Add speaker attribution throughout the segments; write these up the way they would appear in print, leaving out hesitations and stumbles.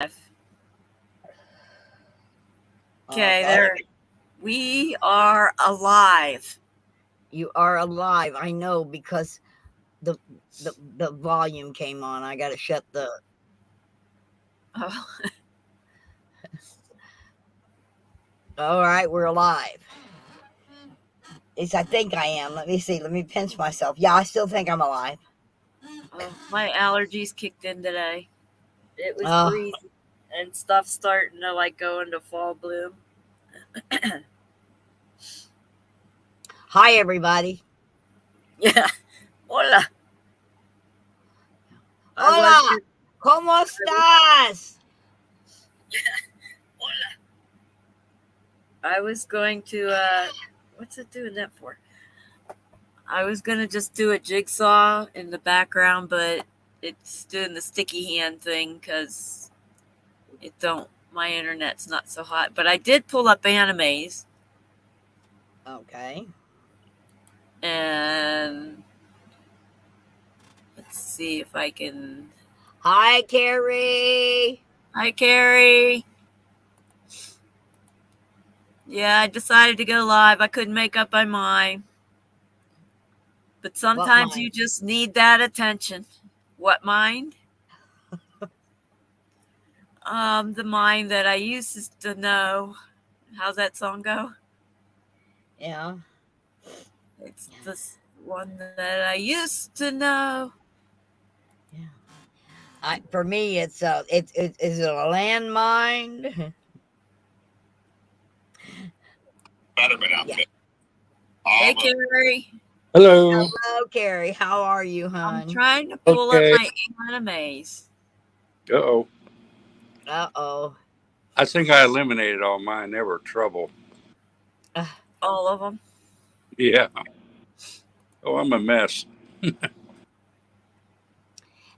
Speaker 1: Okay,
Speaker 2: Okay.
Speaker 1: there. We are alive.
Speaker 2: You are alive. I know because the the volume came on. I got to shut the.
Speaker 1: Oh,
Speaker 2: All right, we're alive. At least I think I am. Let me see. Let me pinch myself. Yeah, I still think I'm alive.
Speaker 1: my allergies kicked in today. It was
Speaker 2: Oh,
Speaker 1: breezy and stuff starting to like go into fall bloom.
Speaker 2: hi everybody.
Speaker 1: Yeah. Hola. I was
Speaker 2: Hola.
Speaker 1: gonna,
Speaker 2: ¿Cómo
Speaker 1: I was,
Speaker 2: estás?
Speaker 1: I was going to what's it doing that for? I was gonna just do a jigsaw in the background, but it's doing the sticky hand thing because it don't. My internet's not so hot, but I did pull up animes
Speaker 2: Okay.
Speaker 1: and let's see if I can.
Speaker 2: Hi, Carrie.
Speaker 1: Hi, Carrie. Yeah, I decided to go live. I couldn't make up my mind, but
Speaker 2: What
Speaker 1: sometimes
Speaker 2: mine?
Speaker 1: you just need that attention. What mind? The mind that I used to know. How's that song go?
Speaker 2: Yeah.
Speaker 1: It's this one that I used to know.
Speaker 2: Yeah. For me, it's is it a landmine?
Speaker 3: Betterment
Speaker 2: Yeah.
Speaker 3: outfit.
Speaker 1: Hey,
Speaker 3: Armor.
Speaker 1: Carrie.
Speaker 4: Hello.
Speaker 2: Hello, Carrie. How are you,
Speaker 1: I'm
Speaker 2: hon?
Speaker 1: trying to pull up
Speaker 4: Okay.
Speaker 1: my animes.
Speaker 4: Uh-oh.
Speaker 2: Uh-oh.
Speaker 4: I think I eliminated all mine. They were trouble.
Speaker 2: Uh,
Speaker 1: All of them.
Speaker 4: Yeah. Oh, I'm a mess.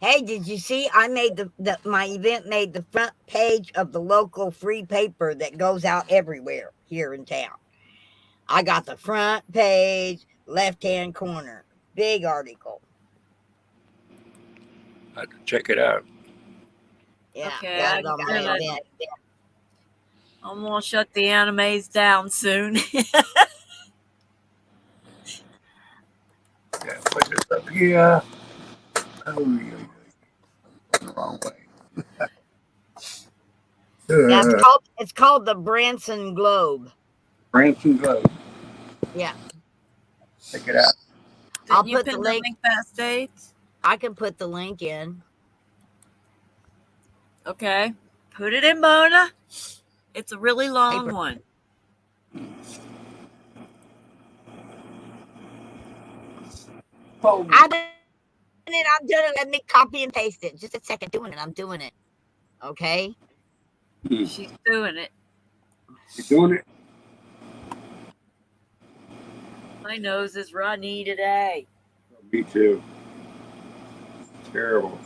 Speaker 2: hey, did you see I made my event made the front page of the local free paper that goes out everywhere here in town. I got the front page, left-hand corner. Big article.
Speaker 4: I had to check it out.
Speaker 2: Yeah,
Speaker 1: Okay,
Speaker 2: got it on my event.
Speaker 1: I'm gonna shut the animes down soon.
Speaker 4: Yeah, put this up here. Oh, the wrong way.
Speaker 2: Yeah, it's called the Branson Globe.
Speaker 4: Branson Globe.
Speaker 2: Yeah.
Speaker 4: Check it out.
Speaker 2: I'll
Speaker 1: Didn't you
Speaker 2: put the
Speaker 1: pin the
Speaker 2: link.
Speaker 1: link backstage?
Speaker 2: I can put the link in.
Speaker 1: Okay. Put it in, Mona. It's a really long
Speaker 2: Paper.
Speaker 1: one.
Speaker 4: Oh,
Speaker 2: I'm doing it. I'm doing it. Let me copy and paste it. Just a second. Doing it. I'm doing it. Okay.
Speaker 1: She's doing it.
Speaker 4: you doing it?
Speaker 1: My nose is runny today.
Speaker 4: Me too. Terrible.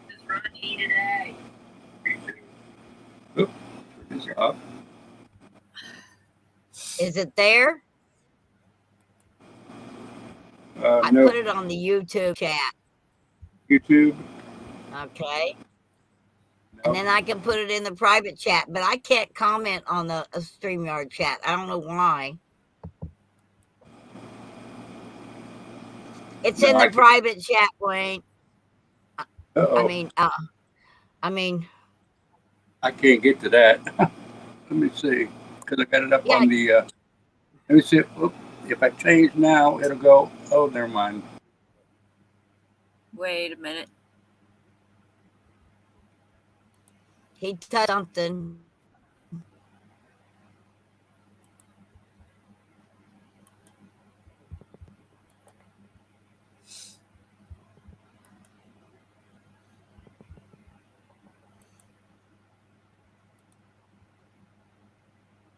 Speaker 1: It's runny today.
Speaker 4: Me too. Oop, turn this off.
Speaker 2: Is it there? I
Speaker 4: No.
Speaker 2: put it on the YouTube chat.
Speaker 4: YouTube?
Speaker 2: Okay.
Speaker 4: No.
Speaker 2: And then I can put it in the private chat, but I can't comment on the StreamYard chat. I don't know why. It's
Speaker 4: No,
Speaker 2: in
Speaker 4: I
Speaker 2: the
Speaker 4: can.
Speaker 2: private chat, Wayne. I
Speaker 4: Uh-oh.
Speaker 2: mean, I mean,
Speaker 4: I can't get to that. Let me see. Because I got it up
Speaker 2: yeah,
Speaker 4: on the. Let me see. Oop, if I change now, it'll go. Oh, never mind.
Speaker 1: Wait a minute.
Speaker 2: he touched something.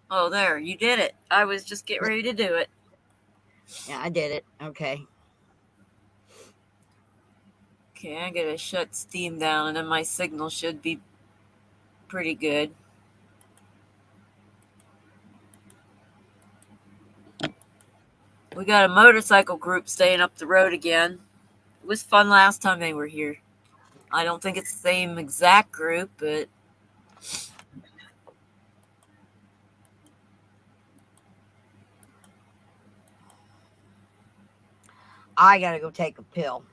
Speaker 1: Oh, there. You did it. I was just getting ready to do it.
Speaker 2: Yeah, I did it. Okay.
Speaker 1: Okay, I gotta shut Steam down and then my signal should be pretty good. We got a motorcycle group staying up the road again. It was fun last time they were here. I don't think it's the same exact group, but
Speaker 2: I gotta go take a pill.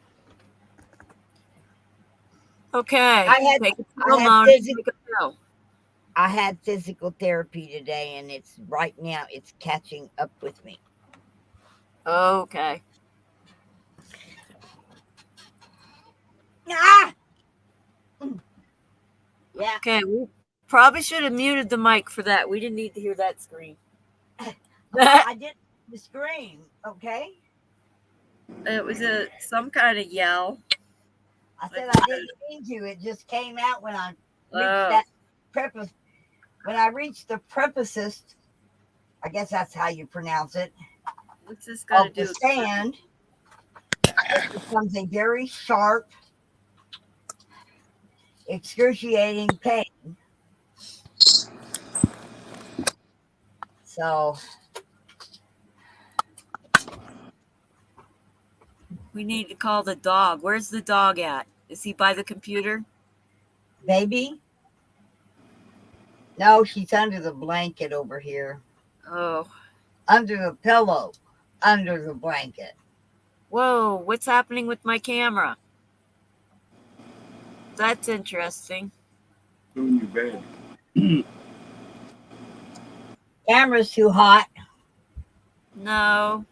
Speaker 1: okay.
Speaker 2: I
Speaker 1: Take a
Speaker 2: I
Speaker 1: pill,
Speaker 2: had
Speaker 1: Mona.
Speaker 2: physical
Speaker 1: Take a pill.
Speaker 2: I had physical therapy today, and it's right now it's catching up with me.
Speaker 1: Okay.
Speaker 2: Ah! Yeah.
Speaker 1: Okay, we probably should have muted the mic for that. We didn't need to hear that scream.
Speaker 2: I did the scream, okay?
Speaker 1: It was some kind of yell.
Speaker 2: I said I didn't mean to. It just came out when I reached that preface. When I reached the prefaces, I guess that's how you pronounce it,
Speaker 1: What's this got to
Speaker 2: of
Speaker 1: do
Speaker 2: the
Speaker 1: with
Speaker 2: sand, it becomes a very sharp, excruciating pain. So
Speaker 1: we need to call the dog. Where's the dog at? Is he by the computer?
Speaker 2: baby? No, she's under the blanket over here.
Speaker 1: Oh.
Speaker 2: Under the pillow. Under the blanket.
Speaker 1: Whoa, what's happening with my camera? That's interesting.
Speaker 4: Doing your bed.
Speaker 2: Camera's too hot.
Speaker 1: No.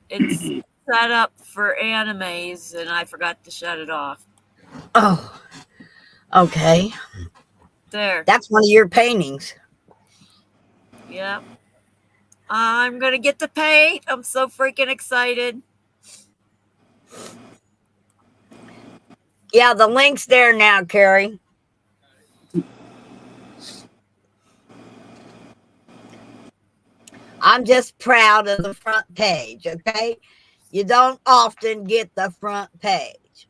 Speaker 1: It's set up for animes and I forgot to shut it off.
Speaker 2: Oh. Okay.
Speaker 1: There.
Speaker 2: That's one of your paintings.
Speaker 1: Yep. I'm going to get to paint. I'm so freaking excited.
Speaker 2: Yeah, the link's there now, Carrie. I'm just proud of the front page, okay? You don't often get the front page.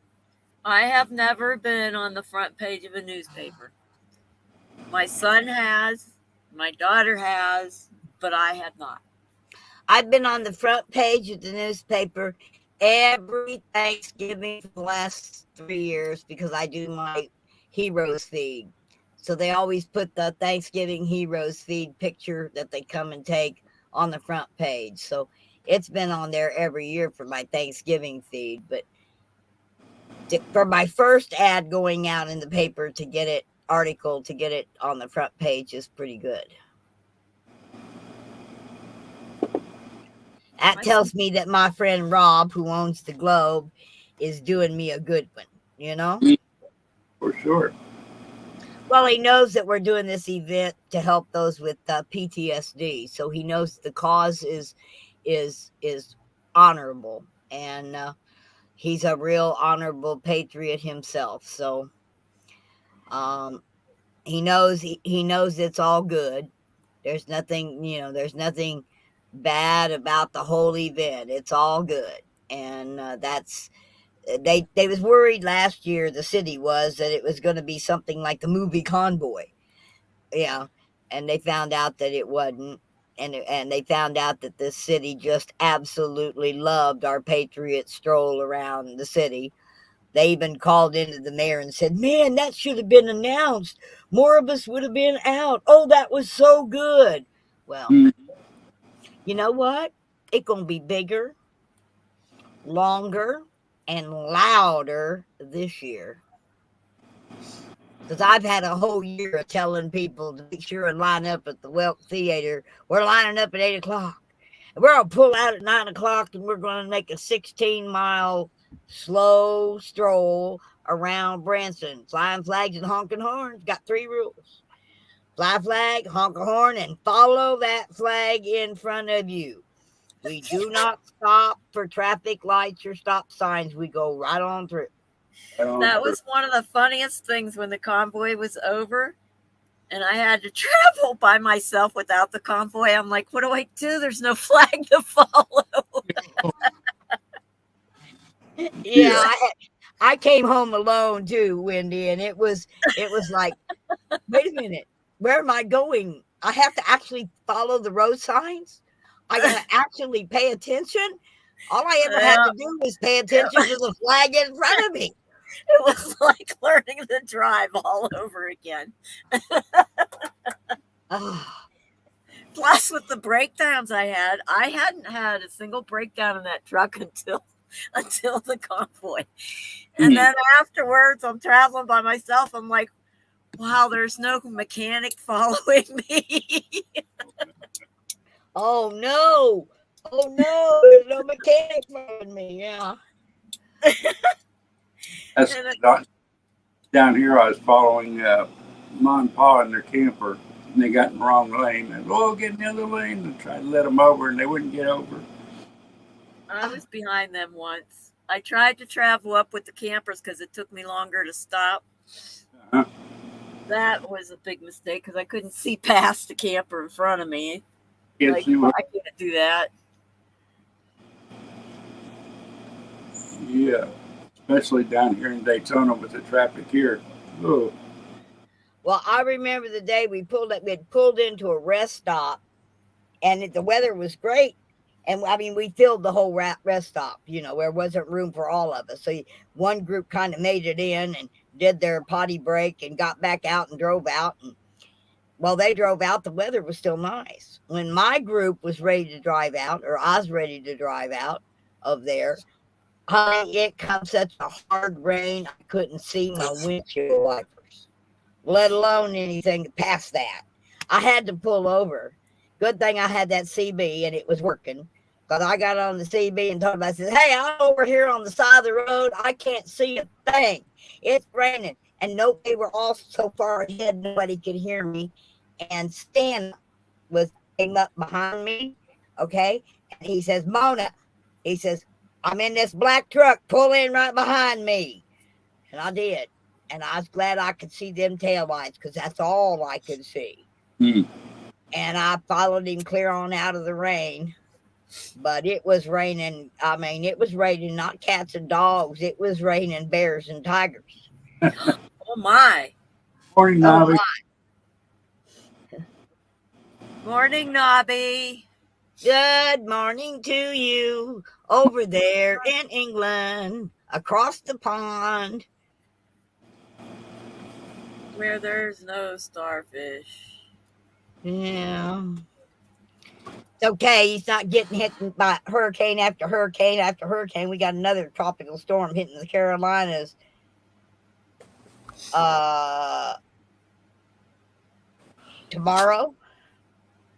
Speaker 1: I have never been on the front page of a newspaper. My son has, my daughter has, but I have not.
Speaker 2: I've been on the front page of the newspaper every Thanksgiving for the last 3 years because I do my Heroes feed. So they always put the Thanksgiving Heroes feed picture that they come and take on the front page. So it's been on there every year for my Thanksgiving feed. But for my first ad going out in the paper to get it on the front page is pretty good. That tells me that my friend Rob, who owns the Globe, is doing me a good one, you know?
Speaker 4: For sure.
Speaker 2: Well, he knows that we're doing this event to help those with PTSD, so he knows the cause is honorable, and he's a real honorable patriot himself. So he knows it's all good. There's nothing, there's nothing bad about the whole event. It's all good, and that's. They was worried last year, the city was, that it was going to be something like the movie Convoy. Yeah. And they found out that it wasn't. And they found out that the city just absolutely loved our patriot stroll around the city. They even called into the mayor and said, man, that should have been announced. More of us would have been out. Oh, that was so good. Well, you know what? It's going to be bigger, longer, and louder this year. Because I've had a whole year of telling people to be sure and line up at the Welk Theater. We're lining up at 8 o'clock. And we're going to pull out at 9 o'clock and we're going to make a 16-mile slow stroll around Branson. Flying flags and honking horns. Got 3 rules. Fly flag, honk a horn, and follow that flag in front of you. We do not stop for traffic lights or stop signs. We go right on through.
Speaker 1: That was one of the funniest things when the convoy was over and I had to travel by myself without the convoy. I'm like, what do I do? There's no flag to follow.
Speaker 2: Yeah, I came home alone too, Wendy, and it was like, wait a minute, where am I going? I have to actually follow the road signs? I gotta actually pay attention. All I ever had to do was pay attention to the flag in front of me.
Speaker 1: It was like learning to drive all over again.
Speaker 2: Oh,
Speaker 1: Plus, with the breakdowns I hadn't had a single breakdown in that truck until the convoy. And then afterwards, I'm traveling by myself. I'm like, wow, there's no mechanic following me.
Speaker 2: oh no. Oh no, there's no mechanic following me. Yeah.
Speaker 4: That's
Speaker 1: And
Speaker 4: down here. I was following Mom and Pa in their camper, and they got in the wrong lane. And get in the other lane, and tried to let them over, and they wouldn't get over.
Speaker 1: I was behind them once. I tried to travel up with the campers because it took me longer to stop.
Speaker 4: Uh-huh.
Speaker 1: That was a big mistake because I couldn't see past the camper in front of me.
Speaker 4: Can't
Speaker 1: Like,
Speaker 4: see what.
Speaker 1: I can't do that.
Speaker 4: Yeah, especially down here in Daytona with the traffic here. Oh,
Speaker 2: Well, I remember the day we had pulled into a rest stop, and the weather was great. And I mean, we filled the whole rest stop, there wasn't room for all of us. So one group kind of made it in and did their potty break and got back out and drove out. And while they drove out, the weather was still nice. When my group was ready to drive out, or I was ready to drive out of there, honey, it comes such a hard rain, I couldn't see my windshield wipers, let alone anything past that. I had to pull over. Good thing I had that CB and it was working. Because I got on the CB and told him, I said, hey, I'm over here on the side of the road. I can't see a thing. It's raining. And they were all so far ahead, nobody could hear me. And Stan came up behind me, okay? And he says, Mona, he says, I'm in this black truck. Pull in right behind me. And I did. And I was glad I could see them taillights because that's all I could see.
Speaker 4: Hmm.
Speaker 2: And I followed him clear on out of the rain. But it was raining. I mean, it was raining not cats and dogs. It was raining bears and tigers.
Speaker 1: Oh my.
Speaker 4: morning,
Speaker 2: Oh,
Speaker 4: Nobby.
Speaker 2: my.
Speaker 1: Morning, Nobby.
Speaker 2: Good morning to you over there in England, across the pond.
Speaker 1: Where there's no starfish.
Speaker 2: Yeah. It's okay. He's not getting hit by hurricane after hurricane after hurricane. We got another tropical storm hitting the Carolinas. Tomorrow.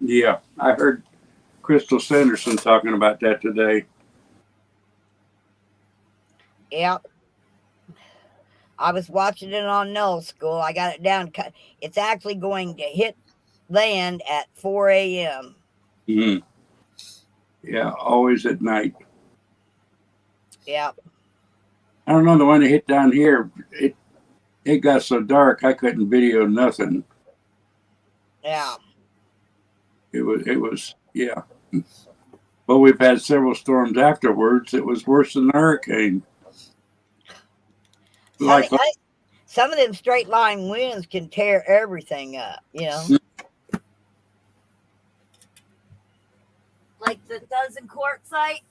Speaker 4: Yeah, I heard Crystal Sanderson talking about that today.
Speaker 2: Yep. I was watching it on Null School. I got it down. It's actually going to hit land at 4 a.m.
Speaker 4: Mm-hmm. Yeah, always at night.
Speaker 2: Yep.
Speaker 4: I don't know, the one that hit down here, it got so dark I couldn't video nothing.
Speaker 2: Yeah.
Speaker 4: It was yeah. But we've had several storms afterwards. It was worse than the hurricane.
Speaker 2: Some of them straight line winds can tear everything up,
Speaker 1: Like the does in Quartzsite?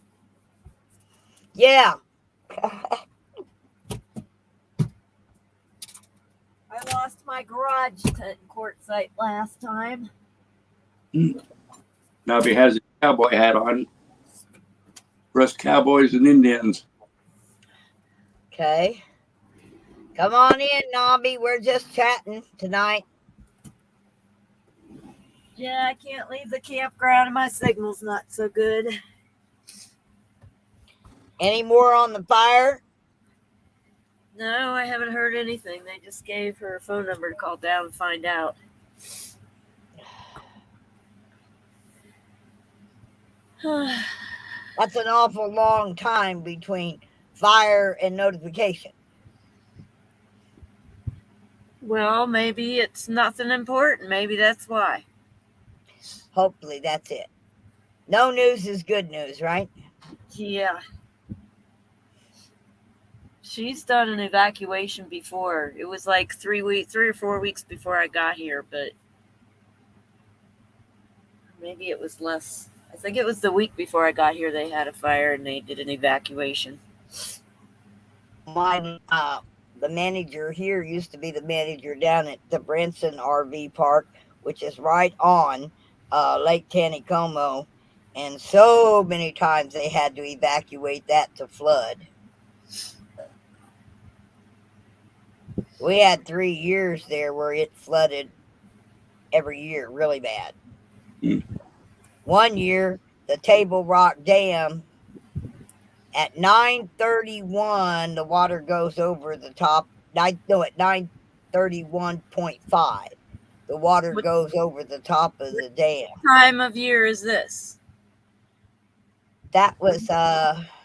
Speaker 2: Yeah.
Speaker 1: I lost my garage tent in Quartzsite last time.
Speaker 4: Nobby has a cowboy hat on. For us cowboys and Indians.
Speaker 2: Okay. Come on in, Nobby. We're just chatting tonight.
Speaker 1: Yeah, I can't leave the campground and my signal's not so good.
Speaker 2: Any more on the fire?
Speaker 1: No, I haven't heard anything. They just gave her a phone number to call down and find out.
Speaker 2: That's an awful long time between fire and notification.
Speaker 1: Well, maybe it's nothing important. Maybe that's why.
Speaker 2: Hopefully that's it. No news is good news, right?
Speaker 1: Yeah. She's done an evacuation before. It was like 3 or 4 weeks before I got here, but maybe it was less. I think it was the week before I got here they had a fire and they did an evacuation.
Speaker 2: Mine, the manager here used to be the manager down at the Branson RV Park, which is right on Lake Taneycomo. And so many times they had to evacuate that to flood. We had 3 years there where it flooded every year, really bad.
Speaker 4: Mm.
Speaker 2: One year, the Table Rock Dam, at 9:31, the water goes over the top. At 9:31.5, the water
Speaker 1: What
Speaker 2: goes over the top of the dam.
Speaker 1: time of year is this?
Speaker 2: That was,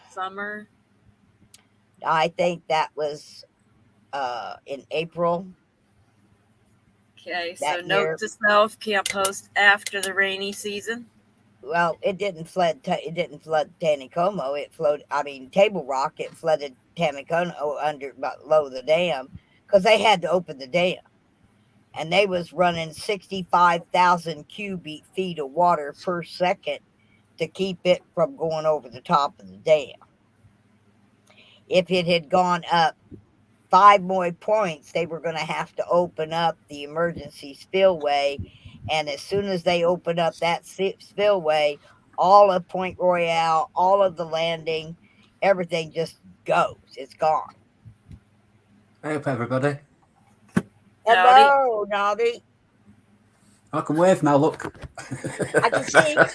Speaker 1: Summer?
Speaker 2: I think that was in April.
Speaker 1: Okay, so
Speaker 2: That
Speaker 1: note
Speaker 2: year.
Speaker 1: to self: can't post after the rainy season.
Speaker 2: Well, it didn't flood. It didn't flood Taneycomo. It flowed. I mean, Table Rock. It flooded Taneycomo under below the dam because they had to open the dam, and they was running 65,000 cubic feet of water per second to keep it from going over the top of the dam. If it had gone up 5 more points, they were going to have to open up the emergency spillway. And as soon as they open up that spillway, all of Point Royale, all of the landing, everything just goes. It's gone.
Speaker 5: Hey up, everybody.
Speaker 2: Hello, Nobby.
Speaker 5: I can wave now, look.
Speaker 2: I can see. You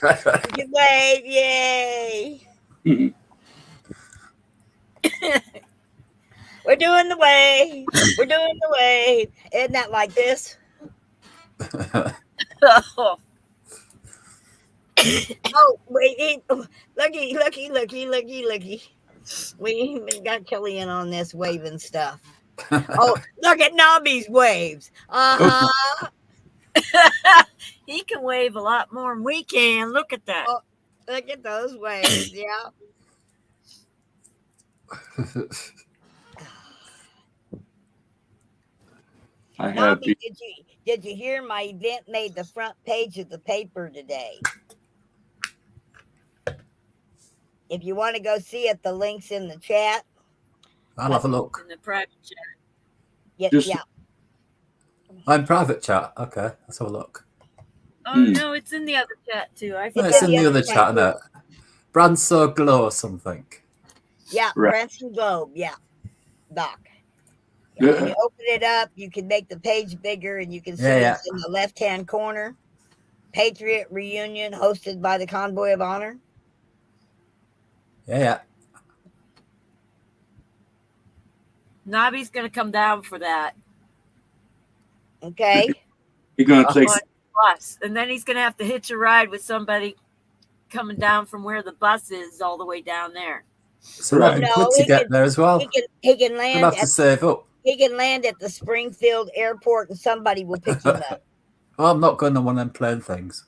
Speaker 2: can wave. Yay. We're doing the wave. We're doing the wave. Isn't that like this?
Speaker 1: Oh,
Speaker 2: Oh, wait. Looky. We got Kelly in on this waving stuff. Oh, look at Nobby's waves. Uh-huh.
Speaker 1: he can wave a lot more than we can. Look at that.
Speaker 2: Oh, look at those waves. Yeah.
Speaker 4: I have
Speaker 2: Nobby,
Speaker 4: the,
Speaker 2: did you hear my event made the front page of the paper today? If you want to go see it, the link's in the chat.
Speaker 5: I'll have a look.
Speaker 1: In the private chat.
Speaker 2: Yeah,
Speaker 4: Just-
Speaker 2: yeah.
Speaker 5: I'm private chat. Okay, let's have a look.
Speaker 1: Oh
Speaker 4: Hmm.
Speaker 1: no, it's in the other chat too. I
Speaker 5: No,
Speaker 1: forgot.
Speaker 5: it's in the other chat, isn't it? Branso Glow or something.
Speaker 2: Yeah,
Speaker 4: Right.
Speaker 2: Branson Globe. Yeah, Doc.
Speaker 4: Yeah.
Speaker 2: When you open it up, you can make the page bigger, and you can see
Speaker 5: Yeah,
Speaker 2: it's in the left-hand corner. Patriot Reunion, hosted by the Convoy of Honor.
Speaker 5: Yeah.
Speaker 1: Nobby's gonna come down for that
Speaker 2: Okay.
Speaker 4: you're going to take,
Speaker 1: on bus, and then he's gonna have to hitch a ride with somebody coming down from where the bus is all the way down there.
Speaker 5: So that'd be
Speaker 2: No,
Speaker 5: good to
Speaker 2: he
Speaker 5: get
Speaker 2: can-
Speaker 5: there as well.
Speaker 2: He can
Speaker 5: We'll
Speaker 2: land
Speaker 5: have to
Speaker 2: at
Speaker 5: save up.
Speaker 2: the Springfield Airport, and somebody will pick him up.
Speaker 5: Oh, I'm not going on one of them plane things.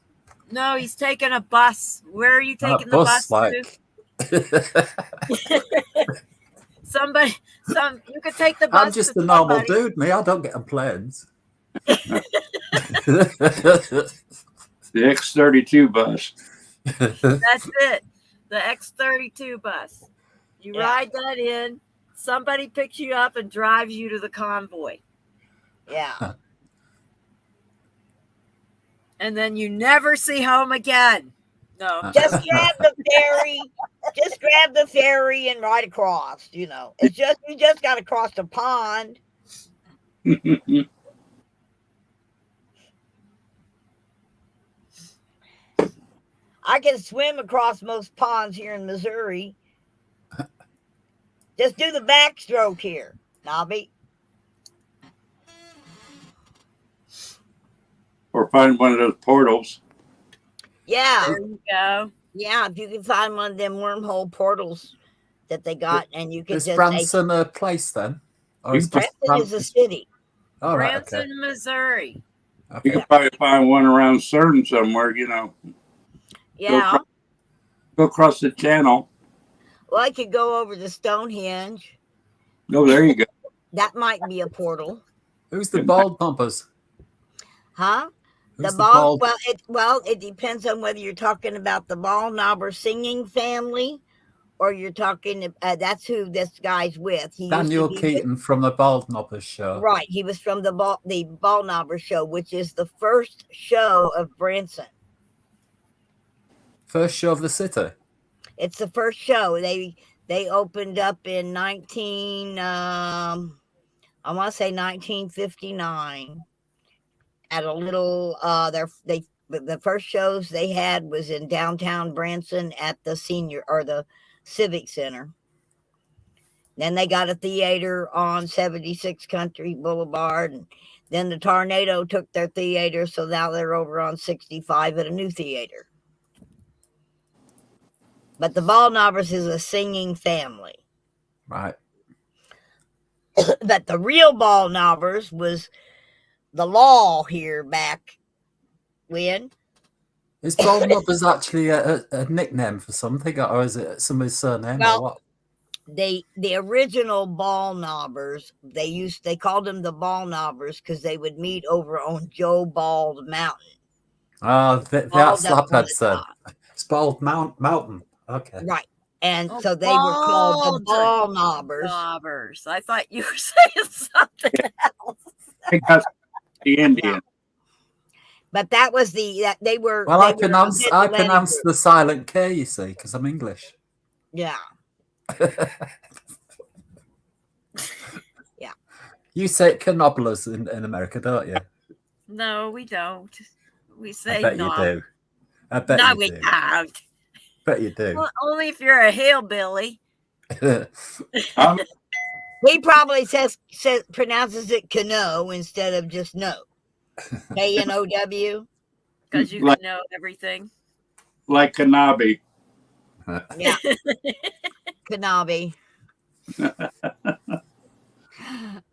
Speaker 1: No, he's taking a bus. Where are you
Speaker 5: Not
Speaker 1: taking
Speaker 5: a
Speaker 1: the
Speaker 5: bus,
Speaker 1: bus to?
Speaker 5: like.
Speaker 1: You could take the bus.
Speaker 5: I'm just
Speaker 1: to
Speaker 5: a normal
Speaker 1: somebody.
Speaker 5: dude, me. I don't get on planes.
Speaker 4: the X-32 bus.
Speaker 1: That's it. The X-32 bus. You
Speaker 2: Yeah.
Speaker 1: ride that in. Somebody picks you up and drives you to the convoy,
Speaker 2: Yeah.
Speaker 1: and then you never see home again. No,
Speaker 2: Just grab the ferry. Just grab the ferry and ride across. You know, it's just you just got to cross the pond. I can swim across most ponds here in Missouri. Just do the backstroke here, Nobby.
Speaker 4: Or find one of those portals.
Speaker 2: Yeah,
Speaker 1: there you go.
Speaker 2: yeah. If you can find one of them wormhole portals that they got, and you can
Speaker 5: Is
Speaker 2: just
Speaker 5: Branson a place then? Or is just
Speaker 2: Branson is a city.
Speaker 5: Oh, right, okay.
Speaker 1: Branson, Missouri.
Speaker 4: You
Speaker 5: Okay.
Speaker 4: can probably find one around CERN somewhere,
Speaker 2: Yeah.
Speaker 4: Go across the channel.
Speaker 2: Well, I could go over to Stonehenge.
Speaker 4: Oh, there you go.
Speaker 2: That might be a portal,
Speaker 5: Who's the bald bumpers?
Speaker 2: huh?
Speaker 5: Who's
Speaker 2: The ball.
Speaker 5: bald?
Speaker 2: Well, it depends on whether you're talking about the ball knobber singing family, or you're talking, that's who this guy's with. He used to
Speaker 5: Daniel
Speaker 2: be with-
Speaker 5: Keaton from the Bald Knobbers show.
Speaker 2: right. He was from the Ball Knobber show, which is the first show of Branson.
Speaker 5: First show of the city.
Speaker 2: It's the first show. They opened up in I want to say 1959 at a little the first shows they had was in downtown Branson at the the Civic Center. Then they got a theater on 76 Country Boulevard, and then the tornado took their theater, so now they're over on 65 at a new theater. But the Ball Knobbers is a singing family.
Speaker 5: Right.
Speaker 2: But the real Ball Knobbers was the law here back when.
Speaker 5: Is Bald Knobbers actually a nickname for something, or is it somebody's surname,
Speaker 2: Well,
Speaker 5: or what?
Speaker 2: The original Ball Knobbers, they called them the Ball Knobbers because they would meet over on Joe Bald Mountain.
Speaker 5: The
Speaker 2: Bald up on
Speaker 5: slapheads
Speaker 2: the
Speaker 5: then.
Speaker 2: top.
Speaker 5: It's Bald Mountain. Okay.
Speaker 2: Right. And
Speaker 1: Oh,
Speaker 2: so they were called the
Speaker 1: Bald
Speaker 2: Ball Knobbers.
Speaker 1: Knobbers. I thought you were saying something else.
Speaker 4: Because the Indian.
Speaker 2: But that was they were.
Speaker 5: Well,
Speaker 2: they
Speaker 5: I
Speaker 2: were
Speaker 5: pronounce
Speaker 2: a
Speaker 5: I
Speaker 2: Atlanta
Speaker 5: pronounce
Speaker 2: group.
Speaker 5: the silent K, you see, because I'm English.
Speaker 2: Yeah.
Speaker 5: You say cannobblers in America, don't you?
Speaker 1: No, we don't. We say
Speaker 5: I bet
Speaker 1: no.
Speaker 5: you do. I bet
Speaker 1: No,
Speaker 5: you
Speaker 1: we
Speaker 5: do.
Speaker 1: don't.
Speaker 5: Bet you do.
Speaker 1: Well, only if you're a hillbilly.
Speaker 4: I'm,
Speaker 2: He probably pronounces it Kano instead of just no. KNOW.
Speaker 1: Because you
Speaker 4: Like-
Speaker 1: can know everything.
Speaker 4: like Kanabi.
Speaker 2: Yeah. Kanabi.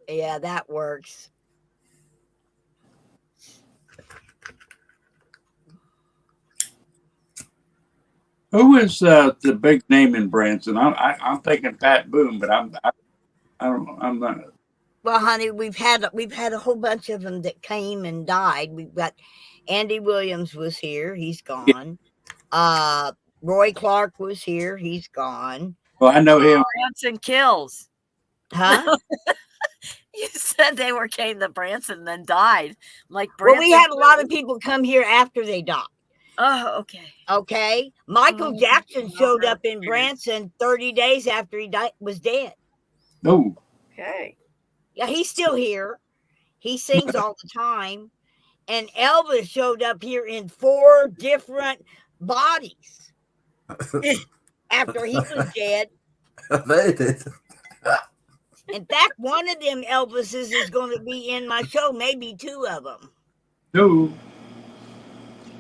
Speaker 2: Yeah, that works.
Speaker 4: Who is the big name in Branson? I'm thinking Pat Boone, but I'm not.
Speaker 2: Well, honey, we've had a whole bunch of them that came and died. We've got Andy Williams was here, he's gone. Roy Clark was here, he's gone.
Speaker 4: Well, I know him.
Speaker 1: Branson kills.
Speaker 2: Huh?
Speaker 1: You said they came to Branson, then died. Like
Speaker 2: Well,
Speaker 1: Branson.
Speaker 2: we had a lot of people come here after they died.
Speaker 1: Oh, okay.
Speaker 2: Okay, Michael
Speaker 1: Oh,
Speaker 2: Jackson showed
Speaker 1: okay.
Speaker 2: up in Branson 30 days after he was dead.
Speaker 4: No,
Speaker 1: Okay.
Speaker 2: Yeah, he's still here. He sings all the time. And Elvis showed up here in 4 different bodies after he was dead.
Speaker 5: They did.
Speaker 2: In fact, one of them Elvises is going to be in my show, maybe 2 of them.
Speaker 4: no.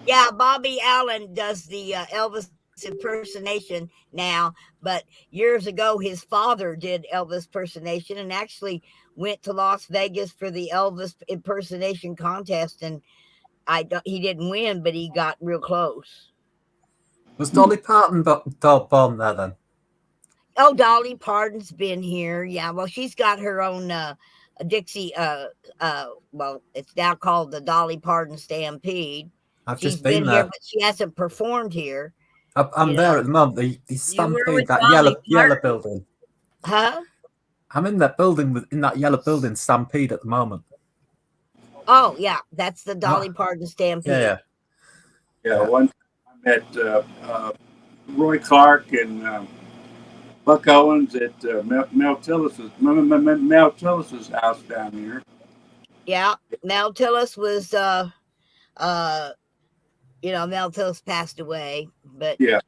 Speaker 2: Yeah, Bobby Allen does the Elvis impersonation now, but years ago his father did Elvis impersonation and actually went to Las Vegas for the Elvis impersonation contest, and he didn't win, but he got real close.
Speaker 5: Was Dolly Parton born there then?
Speaker 2: Oh, Dolly Parton's been here. Yeah, well, she's got her own Dixie. Well, it's now called the Dolly Parton Stampede.
Speaker 5: I've
Speaker 2: She's
Speaker 5: just been
Speaker 2: here,
Speaker 5: there.
Speaker 2: but she hasn't performed here.
Speaker 5: I'm
Speaker 2: you
Speaker 5: there
Speaker 2: know.
Speaker 5: at the moment. The
Speaker 1: were
Speaker 5: Stampede,
Speaker 1: with
Speaker 5: that
Speaker 1: Dolly
Speaker 5: yellow
Speaker 1: Parton.
Speaker 5: building.
Speaker 2: Huh?
Speaker 5: I'm in that building in that yellow building, Stampede, at the moment.
Speaker 2: Oh, yeah, that's the Dolly Parton Stampede.
Speaker 5: Yeah.
Speaker 4: Yeah, one time I met Roy Clark and Buck Owens at Mel Tillis's house down here.
Speaker 2: Yeah, Mel Tillis was, Mel Tillis passed away, but
Speaker 4: Yeah.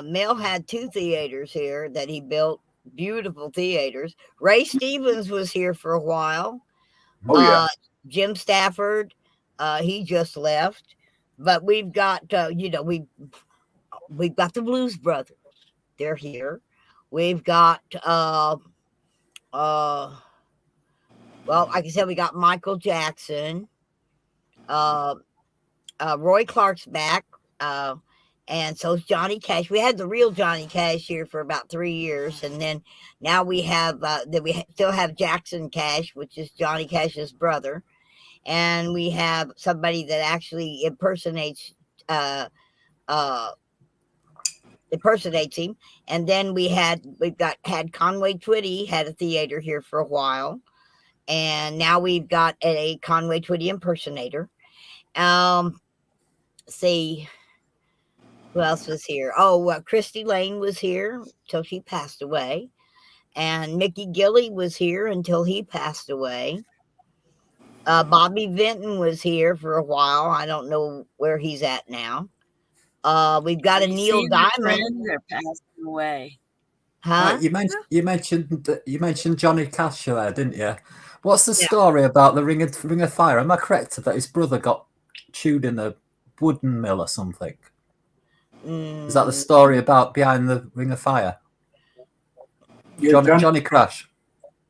Speaker 2: Mel had 2 theaters here that he built, beautiful theaters. Ray Stevens was here for a while.
Speaker 4: Oh yeah.
Speaker 2: Jim Stafford, he just left, but we've got, we've got the Blues Brothers. They're here. We've got, well, like I said, we got Michael Jackson. Roy Clark's back. And so's Johnny Cash. We had the real Johnny Cash here for about 3 years. And then now we have, still have Jackson Cash, which is Johnny Cash's brother. And we have somebody that actually impersonates impersonates him. And then we've had Conway Twitty had a theater here for a while, and now we've got a Conway Twitty impersonator. See who else was here. Christy Lane was here till she passed away, and Mickey Gilly was here until he passed away. Bobby Vinton was here for a while. I don't know where he's at now. We've got a Neil Diamond.
Speaker 1: They're passing away.
Speaker 2: Huh?
Speaker 5: You mentioned Johnny Cash there, didn't you? What's the story about the Ring of Fire? Am I correct that his brother got chewed in a wooden mill or something? Is that the story about behind the Ring of Fire?
Speaker 4: Yeah,
Speaker 5: Johnny Cash.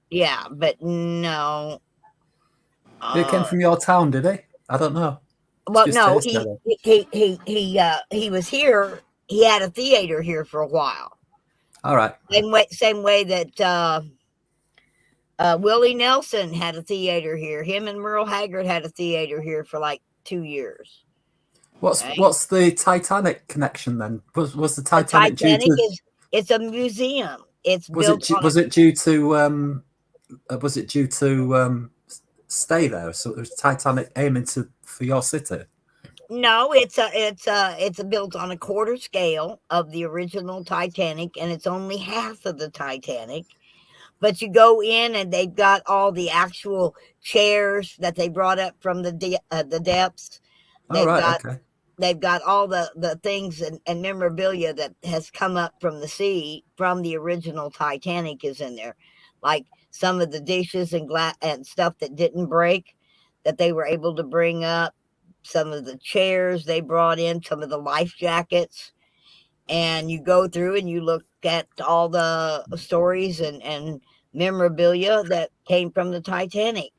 Speaker 2: Yeah, but no.
Speaker 5: He came from your town, did he? I don't know.
Speaker 2: Well, no, he was here. He had a theater here for a while.
Speaker 5: All right.
Speaker 2: Same way that Willie Nelson had a theater here. Him and Merle Haggard had a theater here for like 2 years.
Speaker 5: What's the Titanic connection then? Was the Titanic
Speaker 2: it's a museum. Was
Speaker 5: it due to stay there? So it was Titanic aiming for your city?
Speaker 2: No, it's built on a quarter scale of the original Titanic, and it's only half of the Titanic. But you go in, and they've got all the actual chairs that they brought up from the depths. They've got all the things and memorabilia that has come up from the sea from the original Titanic is in there, like some of the dishes and glass and stuff that didn't break that they were able to bring up. Some of the chairs they brought in, some of the life jackets, and you go through and you look at all the stories and memorabilia that came from the Titanic.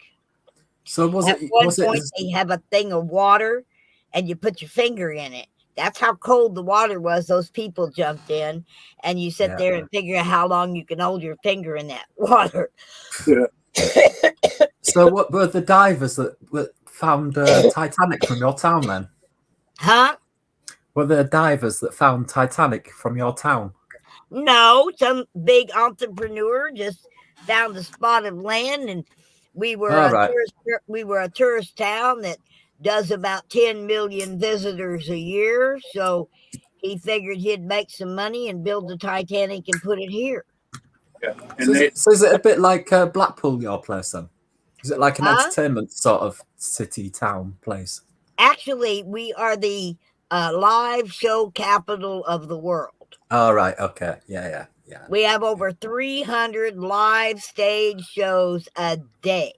Speaker 5: So
Speaker 2: at one point they have a thing of water, and you put your finger in it. That's how cold the water was. Those people jumped in, and you sit there and figure out how long you can hold your finger in that water.
Speaker 4: Yeah.
Speaker 5: So what were the divers that found Titanic from your town then?
Speaker 2: Huh?
Speaker 5: Were there divers that found Titanic from your town?
Speaker 2: No, some big entrepreneur just found a spot of land, and we were a tourist town that does about 10 million visitors a year. So he figured he'd make some money and build the Titanic and put it here.
Speaker 4: Yeah.
Speaker 5: So is it a bit like Blackpool, your place then? Is it like an entertainment sort of city town place?
Speaker 2: Actually, we are the live show capital of the world.
Speaker 5: Oh, right. Okay. Yeah.
Speaker 2: We have over 300 live stage shows a day.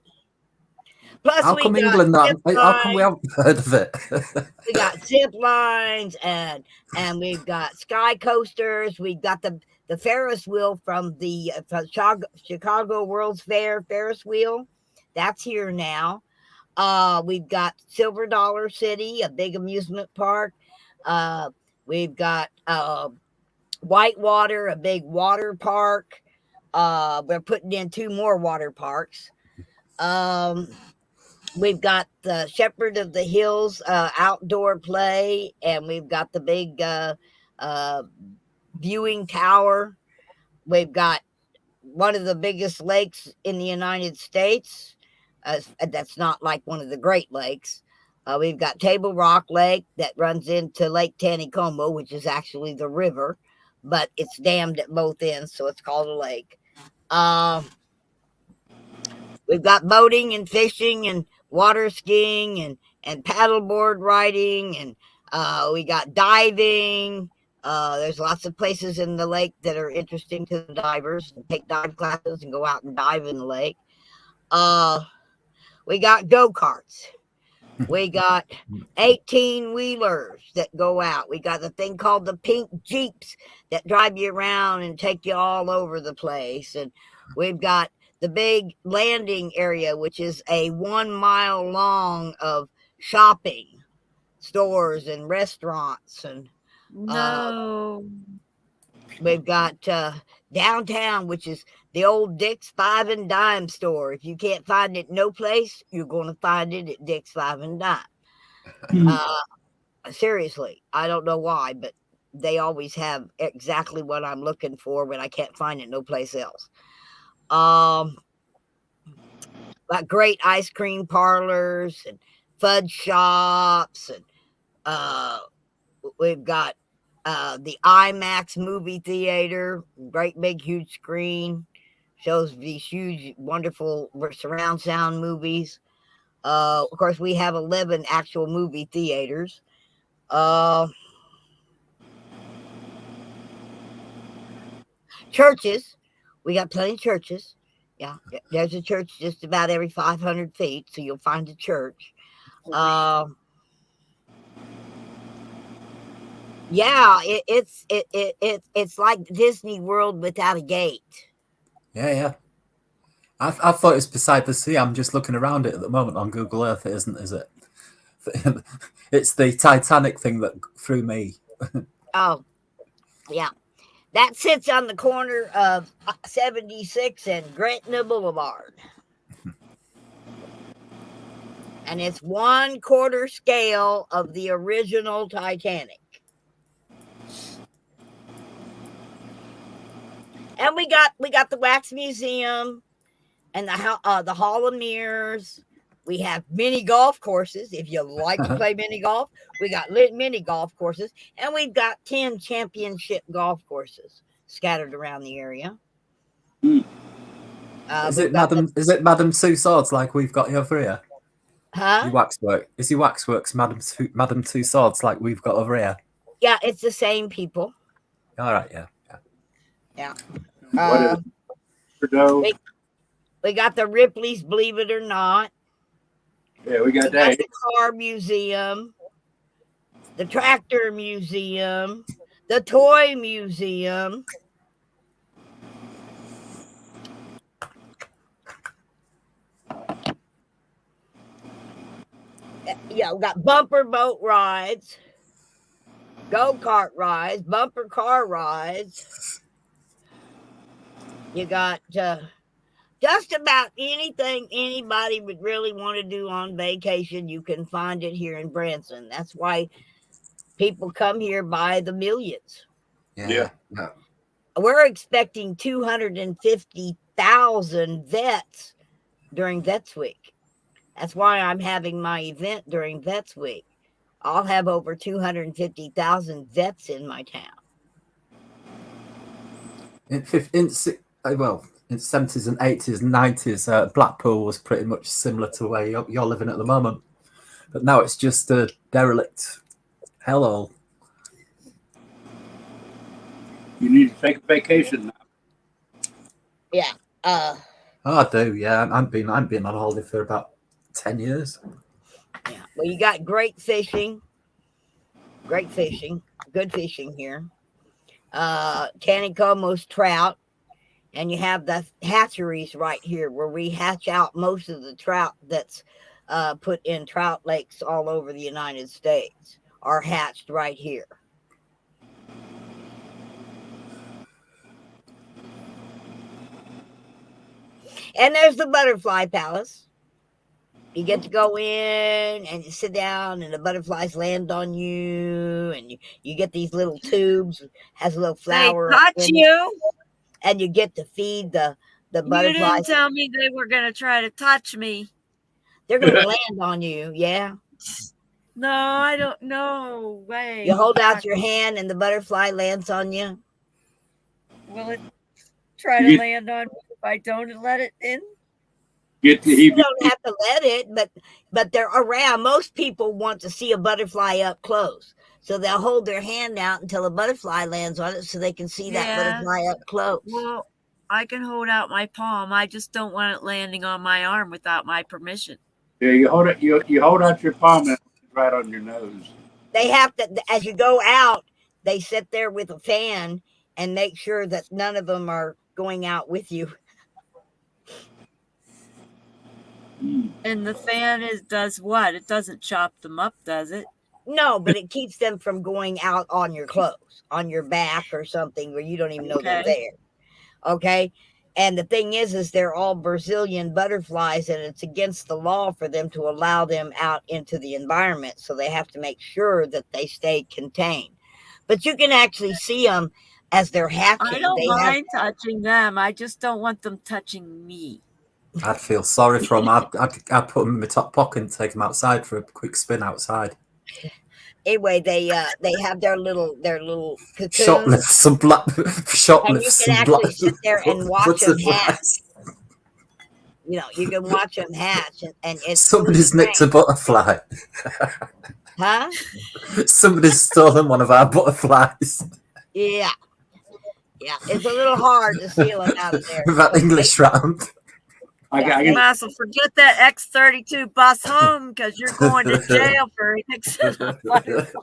Speaker 2: Plus,
Speaker 5: how come England? How come we haven't heard of it?
Speaker 2: We got zip lines and we've got sky coasters. We've got the Ferris wheel from the Chicago World's Fair Ferris wheel. That's here now. We've got Silver Dollar City, a big amusement park. We've got Whitewater, a big water park. We're putting in 2 more water parks. We've got the Shepherd of the Hills outdoor play, and we've got the big viewing tower. We've got one of the biggest lakes in the United States. That's not like one of the Great Lakes. We've got Table Rock Lake that runs into Lake Taneycomo, which is actually the river, but it's dammed at both ends, so it's called a lake. We've got boating and fishing and water skiing and paddleboard riding, and we got diving. There's lots of places in the lake that are interesting to the divers, and take dive classes and go out and dive in the lake. We got go-karts. We got 18-wheelers that go out. We got the thing called the pink Jeeps that drive you around and take you all over the place. And we've got the big landing area, which is a 1 mile long of shopping stores and restaurants. And we've got downtown, which is the old Dick's 5 and Dime store. If you can't find it no place, you're going to find it at Dick's 5 and Dime. Seriously, I don't know why, but they always have exactly what I'm looking for when I can't find it no place else. Got great ice cream parlors and fudge shops, and we've got the IMAX movie theater, great big huge screen, shows these huge wonderful surround sound movies. Of course, we have 11 actual movie theaters. Churches, we got plenty of churches. Yeah, there's a church just about every 500 feet, so you'll find a church. Yeah, it's like Disney World without a gate.
Speaker 5: Yeah. I thought it was beside the sea. I'm just looking around it at the moment on Google Earth. It isn't, is it? It's the Titanic thing that threw me.
Speaker 2: Oh, yeah. That sits on the corner of 76 and Gretna Boulevard. And it's 1/4 scale of the original Titanic. And we got the Wax Museum and the Hall of Mirrors. We have mini golf courses. If you like to play mini golf, we got mini golf courses, and we've got 10 championship golf courses scattered around the area.
Speaker 5: Is it Madame Two Swords like we've got over here?
Speaker 2: Huh?
Speaker 5: Your waxwork. Is your waxworks Madame Two Swords like we've got over here?
Speaker 2: Yeah, it's the same people.
Speaker 5: All right, yeah.
Speaker 4: What is Trudeau?
Speaker 2: We got the Ripley's Believe It or Not.
Speaker 4: Yeah, we got
Speaker 2: We
Speaker 4: that.
Speaker 2: got the Car Museum, the Tractor Museum, the Toy Museum. Yeah, we got bumper boat rides, go-kart rides, bumper car rides. You got just about anything anybody would really want to do on vacation. You can find it here in Branson. That's why people come here by the millions.
Speaker 5: Yeah.
Speaker 2: We're expecting 250,000 vets during Vets Week. That's why I'm having my event during Vets Week. I'll have over 250,000 vets in my town.
Speaker 5: In 70s and 80s and 90s, Blackpool was pretty much similar to where you're living at the moment. But now it's just a derelict hellhole.
Speaker 4: You need to take a vacation now.
Speaker 2: Yeah.
Speaker 5: I do, yeah. I've been on holiday for about 10 years.
Speaker 2: Yeah. Well, you got great fishing, good fishing here. Taneycomo's trout, and you have the hatcheries right here where we hatch out most of the trout that's put in trout lakes all over the United States are hatched right here. And there's the Butterfly Palace. You get to go in and you sit down and the butterflies land on you, and you get these little tubes, has a little flower.
Speaker 1: They touch you?
Speaker 2: And you get to feed the butterflies.
Speaker 1: You didn't tell me they were going to try to touch me.
Speaker 2: They're going to land on you, yeah.
Speaker 1: No, I don't know. Way.
Speaker 2: You hold out your hand and the butterfly lands on you.
Speaker 1: Will it try to land on me if I don't let it in?
Speaker 2: You don't have to let it, but they're around. Most people want to see a butterfly up close. So they'll hold their hand out until a butterfly lands on it so they can see that butterfly up close.
Speaker 1: Well, I can hold out my palm. I just don't want it landing on my arm without my permission.
Speaker 4: Yeah, you hold it. You hold out your palm and it's right on your nose.
Speaker 2: They have to, as you go out, they sit there with a fan and make sure that none of them are going out with you.
Speaker 1: And the fan does what? It doesn't chop them up, does it?
Speaker 2: No, but it keeps them from going out on your clothes, on your back or something where you don't even know they're there. Okay. And the thing is they're all Brazilian butterflies, and it's against the law for them to allow them out into the environment. So they have to make sure that they stay contained. but you can actually see them as they're hatching.
Speaker 1: I don't
Speaker 2: They have,
Speaker 1: mind touching them. I just don't want them touching me.
Speaker 5: I'd feel sorry for them. I'd put them in my top pocket and take them outside for a quick spin outside.
Speaker 2: anyway, they have their little cocoons.
Speaker 5: Shoplift some black. Shoplift
Speaker 2: And you
Speaker 5: some
Speaker 2: can
Speaker 5: black.
Speaker 2: actually sit there and watch them hatch.
Speaker 5: butterflies.
Speaker 2: You know, you can watch them hatch, and it's
Speaker 5: Somebody's
Speaker 2: really
Speaker 5: nicked a butterfly.
Speaker 2: huh?
Speaker 5: Somebody's stolen one of our butterflies.
Speaker 2: Yeah, it's a little hard to steal them out of there.
Speaker 5: With that English round.
Speaker 1: You might as well forget that X-32 bus home because you're going to jail for fixing a butterfly.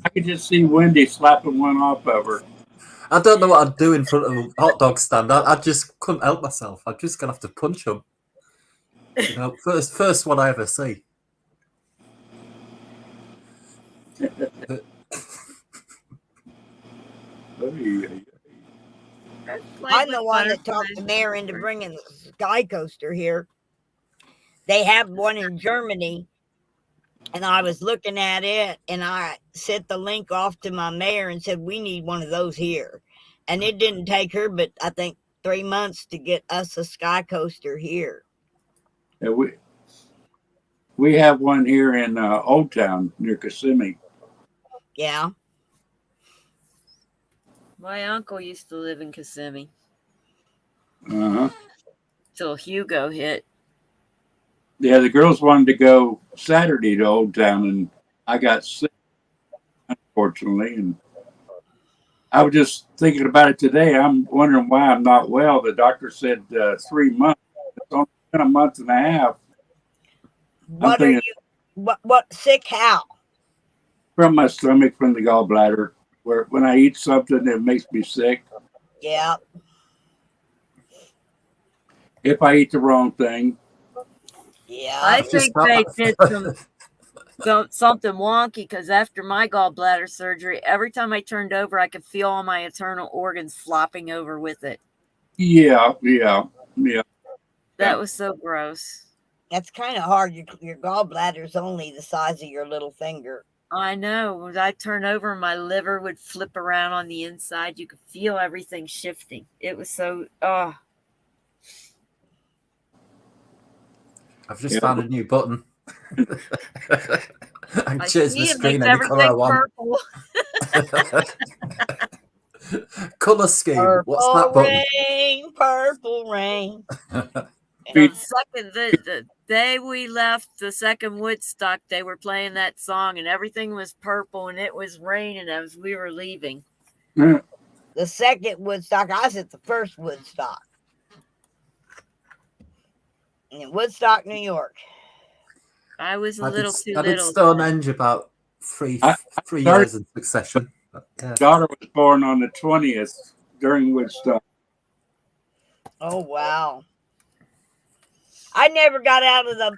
Speaker 4: I could just see Wendy slapping one off of her.
Speaker 5: I don't know what I'd do in front of a hot dog stand. I just couldn't help myself. I'm just gonna have to punch them. You know, first one I ever see.
Speaker 2: I'm the one that talked the mayor into bringing the Sky Coaster here. They have one in Germany, and I was looking at it, and I sent the link off to my mayor and said, we need one of those here. And it didn't take her, but I think 3 months to get us a Sky Coaster here.
Speaker 4: Yeah, we have one here in Old Town near Kissimmee.
Speaker 2: Yeah.
Speaker 1: My uncle used to live in Kissimmee
Speaker 4: Uh-huh.
Speaker 1: till Hugo hit.
Speaker 4: Yeah, the girls wanted to go Saturday to Old Town, and I got sick, unfortunately. And I was just thinking about it today. I'm wondering why I'm not well. The doctor said 3 months. It's only been a month and a half.
Speaker 2: What are you? What sick? How?
Speaker 4: From my stomach, from the gallbladder. Where when I eat something, it makes me sick.
Speaker 2: Yeah.
Speaker 4: If I eat the wrong thing.
Speaker 2: Yeah.
Speaker 1: I think they did something wonky because after my gallbladder surgery, every time I turned over, I could feel all my internal organs flopping over with it.
Speaker 4: Yeah.
Speaker 1: That was so gross.
Speaker 2: That's kind of hard. Your gallbladder's only the size of your little finger.
Speaker 1: I know. When I turn over, my liver would flip around on the inside. You could feel everything shifting. It was so,
Speaker 5: I've just found a new button. I can change the screen any color I want. Color scheme.
Speaker 2: Purple
Speaker 5: What's that button?
Speaker 2: rain, purple rain.
Speaker 1: The day we left the second Woodstock, they were playing that song and everything was purple and it was raining as we were leaving.
Speaker 2: The second Woodstock, I was at the first Woodstock in Woodstock, New York.
Speaker 1: I was a little too
Speaker 5: I did
Speaker 1: little.
Speaker 5: Stonehenge about three years in succession.
Speaker 4: My daughter was born on the 20th during Woodstock.
Speaker 2: Oh wow. I never got out of the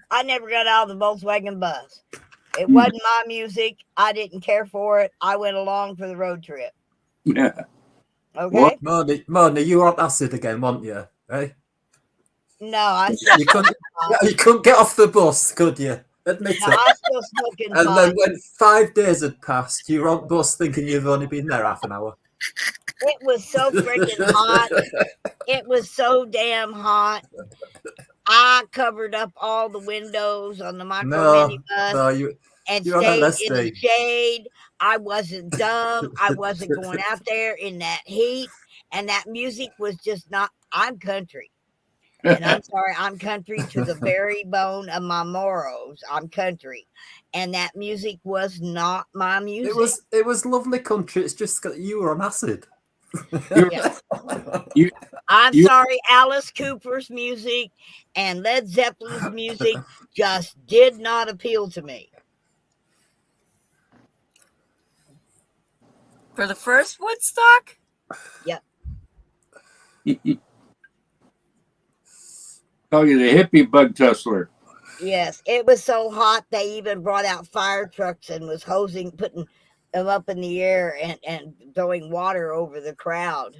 Speaker 2: Volkswagen bus. It wasn't my music. I didn't care for it. I went along for the road trip.
Speaker 4: Yeah.
Speaker 2: Okay.
Speaker 5: Mona, you were on acid again, weren't you? Hey?
Speaker 2: No, I
Speaker 5: You couldn't get off the bus, could you? Admit
Speaker 2: no,
Speaker 5: it.
Speaker 2: I still smoking
Speaker 5: And
Speaker 2: pot.
Speaker 5: then when 5 days had passed, you were on bus thinking you've only been there half an hour.
Speaker 2: It was so freaking hot. It was so damn hot. I covered up all the windows on the micro minibus and
Speaker 5: you're
Speaker 2: stayed
Speaker 5: on
Speaker 2: in the shade. I wasn't dumb. I wasn't going out there in that heat. And that music was just not, I'm country. And I'm sorry, I'm country to the very bone of my morals. I'm country. And that music was not my music.
Speaker 5: It was lovely country. It's just that you were on acid.
Speaker 2: Yeah. I'm sorry, Alice Cooper's music and Led Zeppelin's music just did not appeal to me.
Speaker 1: For the first Woodstock?
Speaker 2: Yep.
Speaker 4: Oh, you're the hippie bug tussler.
Speaker 2: Yes, it was so hot they even brought out fire trucks and was putting them up in the air and throwing water over the crowd.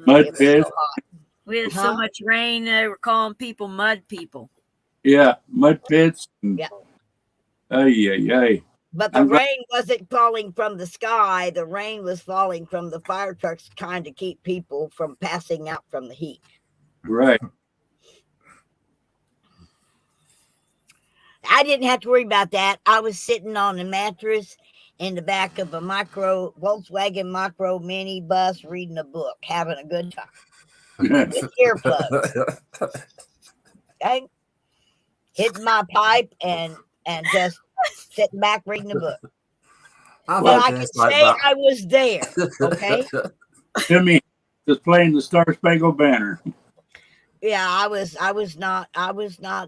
Speaker 4: Mud pits.
Speaker 1: We had so much rain, they were calling people mud people.
Speaker 4: Yeah, mud pits.
Speaker 2: Yeah.
Speaker 4: Ay.
Speaker 2: But the
Speaker 4: I'm glad-
Speaker 2: rain wasn't falling from the sky. The rain was falling from the fire trucks, trying to keep people from passing out from the heat.
Speaker 4: Right.
Speaker 2: I didn't have to worry about that. I was sitting on a mattress in the back of a Volkswagen micro mini bus reading a book, having a good time with earplugs. Okay? Hitting my pipe and just sitting back reading a book.
Speaker 5: I've
Speaker 2: And
Speaker 5: had
Speaker 2: I
Speaker 5: days
Speaker 2: could
Speaker 5: like
Speaker 2: say
Speaker 5: that.
Speaker 2: I was there. Okay.
Speaker 4: Jimmy just playing the Star Spangled Banner.
Speaker 2: Yeah, I was not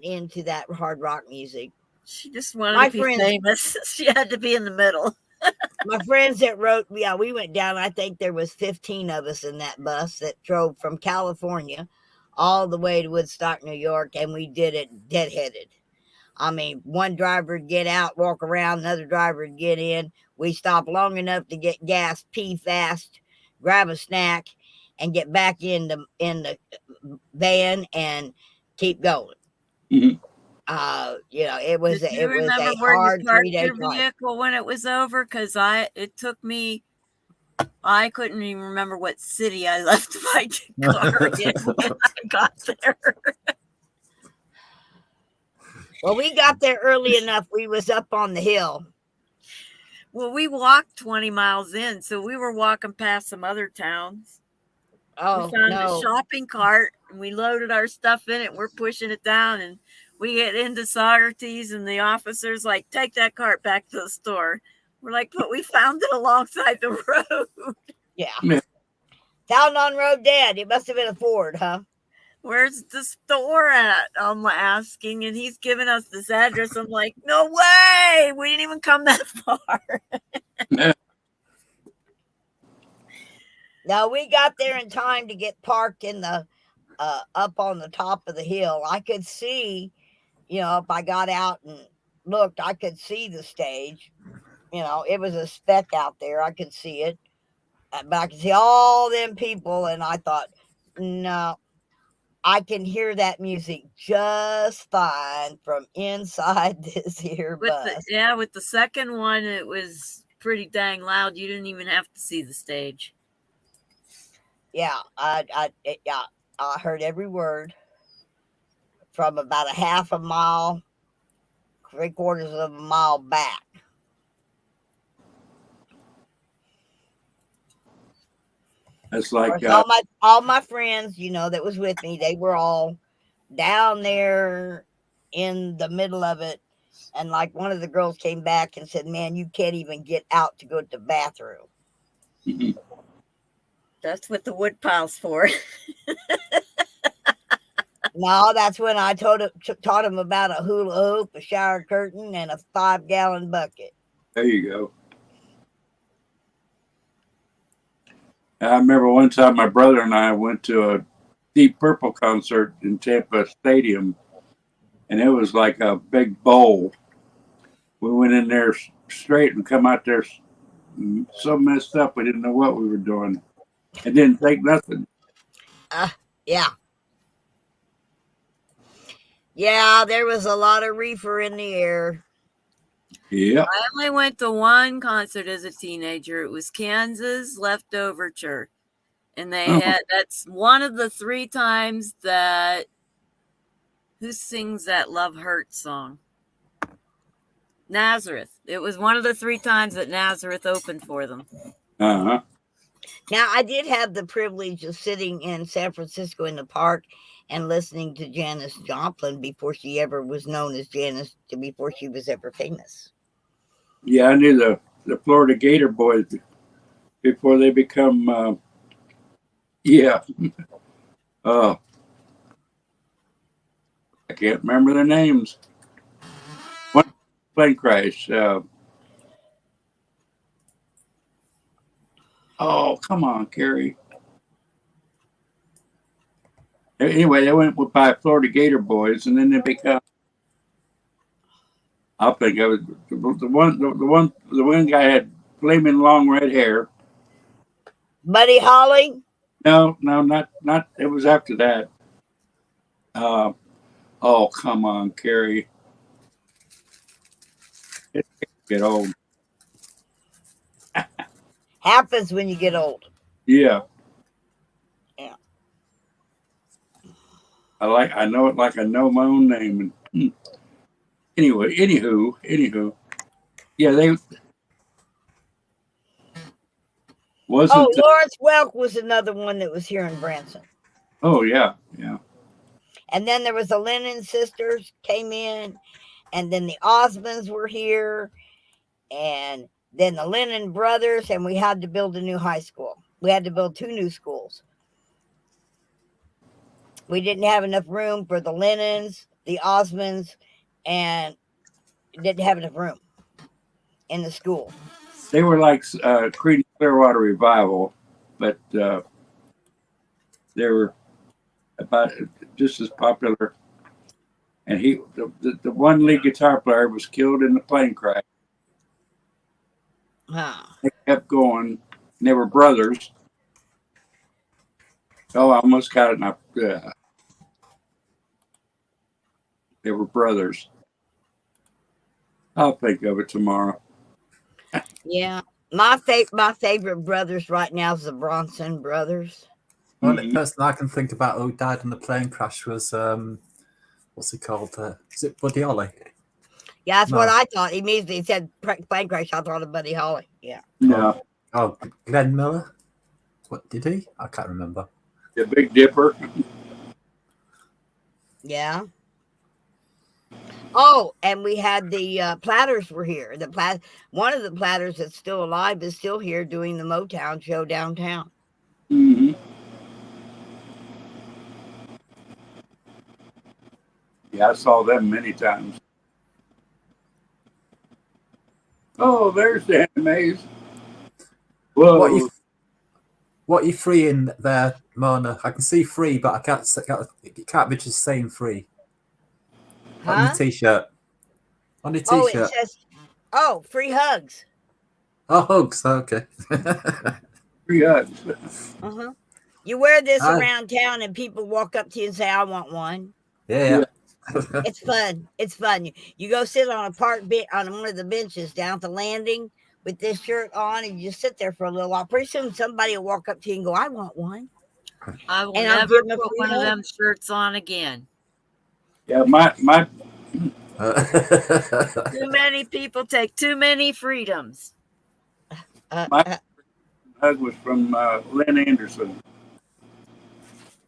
Speaker 2: into that hard rock music.
Speaker 1: She just wanted
Speaker 2: My
Speaker 1: to be
Speaker 2: friends-
Speaker 1: famous. She had to be in the middle.
Speaker 2: My friends that wrote, yeah, we went down. I think there was 15 of us in that bus that drove from California all the way to Woodstock, New York, and we did it deadheaded. I mean, one driver would get out, walk around, another driver would get in. We stopped long enough to get gas, pee fast, grab a snack, and get back in the van and keep going.
Speaker 4: Mhm.
Speaker 2: It was
Speaker 1: Did you
Speaker 2: a
Speaker 1: remember where you
Speaker 2: hard
Speaker 1: parked
Speaker 2: 3-day
Speaker 1: your
Speaker 2: drive.
Speaker 1: vehicle when it was over? Because it took me. I couldn't even remember what city I left my car in when I got there.
Speaker 2: Well, we got there early enough. We was up on the hill.
Speaker 1: Well, we walked 20 miles in, so we were walking past some other towns.
Speaker 2: Oh
Speaker 1: We found a
Speaker 2: no!
Speaker 1: shopping cart and we loaded our stuff in it. We're pushing it down and we get into Socrates and the officer's like, take that cart back to the store. We're like, but we found it alongside the road.
Speaker 2: Yeah.
Speaker 4: Yeah.
Speaker 2: Found on road dead. It must have been a Ford, huh?
Speaker 1: Where's the store at? I'm asking, and he's giving us this address. I'm like, no way. We didn't even come that far.
Speaker 2: No, we got there in time to get parked in the up on the top of the hill. I could see, if I got out and looked, I could see the stage. It was a speck out there. I could see it. But I could see all them people, and I thought, no, I can hear that music just fine from inside this here bus.
Speaker 1: With the second one, it was pretty dang loud. You didn't even have to see the stage.
Speaker 2: Yeah, I heard every word from about a half a mile, 3/4 of a mile back.
Speaker 4: That's
Speaker 2: Of
Speaker 4: like
Speaker 2: course, all my friends, that was with me, they were all down there in the middle of it. And like one of the girls came back and said, man, you can't even get out to go to the bathroom.
Speaker 1: That's what the wood pile's for.
Speaker 2: No, that's when I taught him about a hula hoop, a shower curtain, and a 5-gallon bucket.
Speaker 4: there you go. I remember one time my brother and I went to a Deep Purple concert in Tampa Stadium, and it was like a big bowl. We went in there straight and come out there so messed up we didn't know what we were doing. It didn't take nothing.
Speaker 2: Yeah. Yeah, there was a lot of reefer in the air.
Speaker 4: Yeah.
Speaker 1: I only went to one concert as a teenager. It was Kansas Leftover Church. And that's one of the 3 times that, who sings that Love Hurts song? Nazareth. It was one of the 3 times that Nazareth opened for them.
Speaker 4: Uh-huh.
Speaker 2: Now, I did have the privilege of sitting in San Francisco in the park and listening to Janis Joplin before she ever was known as Janis, before she was ever famous.
Speaker 4: Yeah, I knew the Florida Gator boys before they become, I can't remember their names. One plane crash. Oh, come on, Carrie. Anyway, they went by Florida Gator boys, and then they become. I'll think of it. The one guy had flaming long red hair.
Speaker 2: Buddy Holly?
Speaker 4: No, not. It was after that. Oh, come on, Carrie. It get old.
Speaker 2: Happens when you get old.
Speaker 4: Yeah.
Speaker 2: Yeah.
Speaker 4: I know it like I know my own name. And anyway, anywho, yeah, they wasn't.
Speaker 2: Oh, Lawrence Welk was another one that was here in Branson.
Speaker 4: Oh yeah, yeah.
Speaker 2: And then there was the Lennon sisters came in, and then the Osmonds were here, and then the Lennon brothers, and we had to build a new high school. We had to build 2 new schools. We didn't have enough room for the Lennons, the Osmonds, and didn't have enough room in the school.
Speaker 4: They were like Creedence Clearwater Revival, but they were about just as popular. And the one lead guitar player was killed in the plane crash.
Speaker 2: Huh.
Speaker 4: They kept going. And they were brothers. Oh, I almost got it. They were brothers. I'll think of it tomorrow.
Speaker 2: Yeah. My favorite brothers right now is the Bronson brothers.
Speaker 5: The only person I can think about who died in the plane crash was what's he called? Is it Buddy Holly?
Speaker 2: Yeah, that's
Speaker 5: No.
Speaker 2: what I thought. Immediately said plane crash. I thought of Buddy Holly. Yeah.
Speaker 4: Yeah.
Speaker 5: Oh, Glenn Miller. What did he? I can't remember.
Speaker 4: The Big Dipper.
Speaker 2: Yeah. Oh, and we had the Platters were here. One of the Platters that's still alive is still here doing the Motown show downtown.
Speaker 4: Mm-hmm. Yeah, I saw them many times. Oh, there's the maze. Whoa.
Speaker 5: What are you freeing there, Mona? I can see free, but I can't. It can't be just saying free. On
Speaker 2: Huh?
Speaker 5: your t-shirt. On your
Speaker 2: Oh,
Speaker 5: t-shirt.
Speaker 2: it says, free hugs.
Speaker 5: Oh, hugs. Okay.
Speaker 4: Free hugs.
Speaker 2: Uh-huh. You wear this
Speaker 5: Ah.
Speaker 2: around town and people walk up to you and say, I want one.
Speaker 5: Yeah.
Speaker 2: It's fun. It's fun. You go sit on a park on one of the benches down at the landing with this shirt on, and you just sit there for a little while. Pretty soon somebody will walk up to you and go, I want one.
Speaker 1: I will
Speaker 2: And I'll
Speaker 1: never
Speaker 2: give 'em a
Speaker 1: put
Speaker 2: free
Speaker 1: one of
Speaker 2: hug.
Speaker 1: them shirts on again.
Speaker 4: Yeah, my
Speaker 1: Too many people take too many freedoms.
Speaker 4: hug was from Lynn Anderson.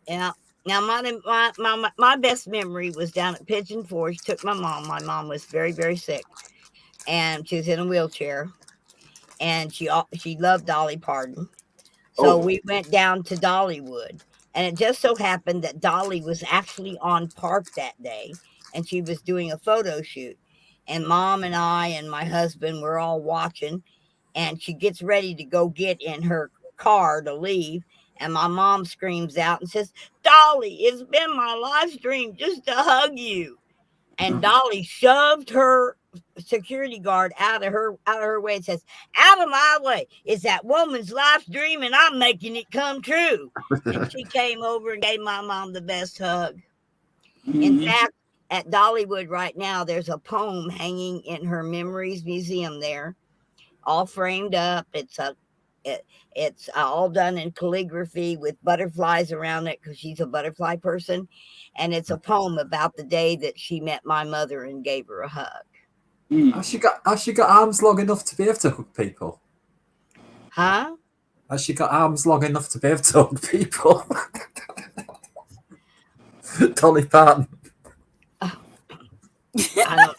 Speaker 2: Yeah. Now, my best memory was down at Pigeon Forge. Took my mom. My mom was very, very sick, and she was in a wheelchair. And she loved Dolly Parton, so we went down to Dollywood. And it just so happened that Dolly was actually on Park that day, and she was doing a photo shoot. And Mom and I and my husband were all watching. And she gets ready to go get in her car to leave. And my mom screams out and says, Dolly, it's been my life's dream just to hug you. And Dolly shoved her security guard out of her way and says, out of my way. It's that woman's life's dream and I'm making it come true. And she came over and gave my mom the best hug. In fact, at Dollywood right now, there's a poem hanging in her Memories Museum there, all framed up. It's all done in calligraphy with butterflies around it because she's a butterfly person. And it's a poem about the day that she met my mother and gave her a hug.
Speaker 5: Has she got arms long enough to be able to hug people?
Speaker 2: Huh?
Speaker 5: Has she got arms long enough to be able to hug people? Dolly Parton.
Speaker 2: I don't,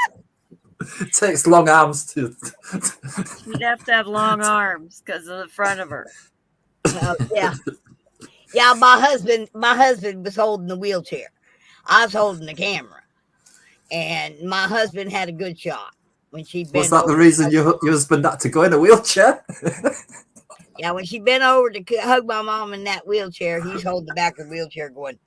Speaker 5: It takes long arms to.
Speaker 1: You'd have to have long arms because of the front of her.
Speaker 2: yeah. Yeah, my husband was holding the wheelchair. I was holding the camera. And my husband had a good shot when she bent
Speaker 5: Was that the
Speaker 2: over.
Speaker 5: reason your husband had to go in a wheelchair?
Speaker 2: Yeah, when she bent over to hug my mom in that wheelchair, he's holding the back of the wheelchair going,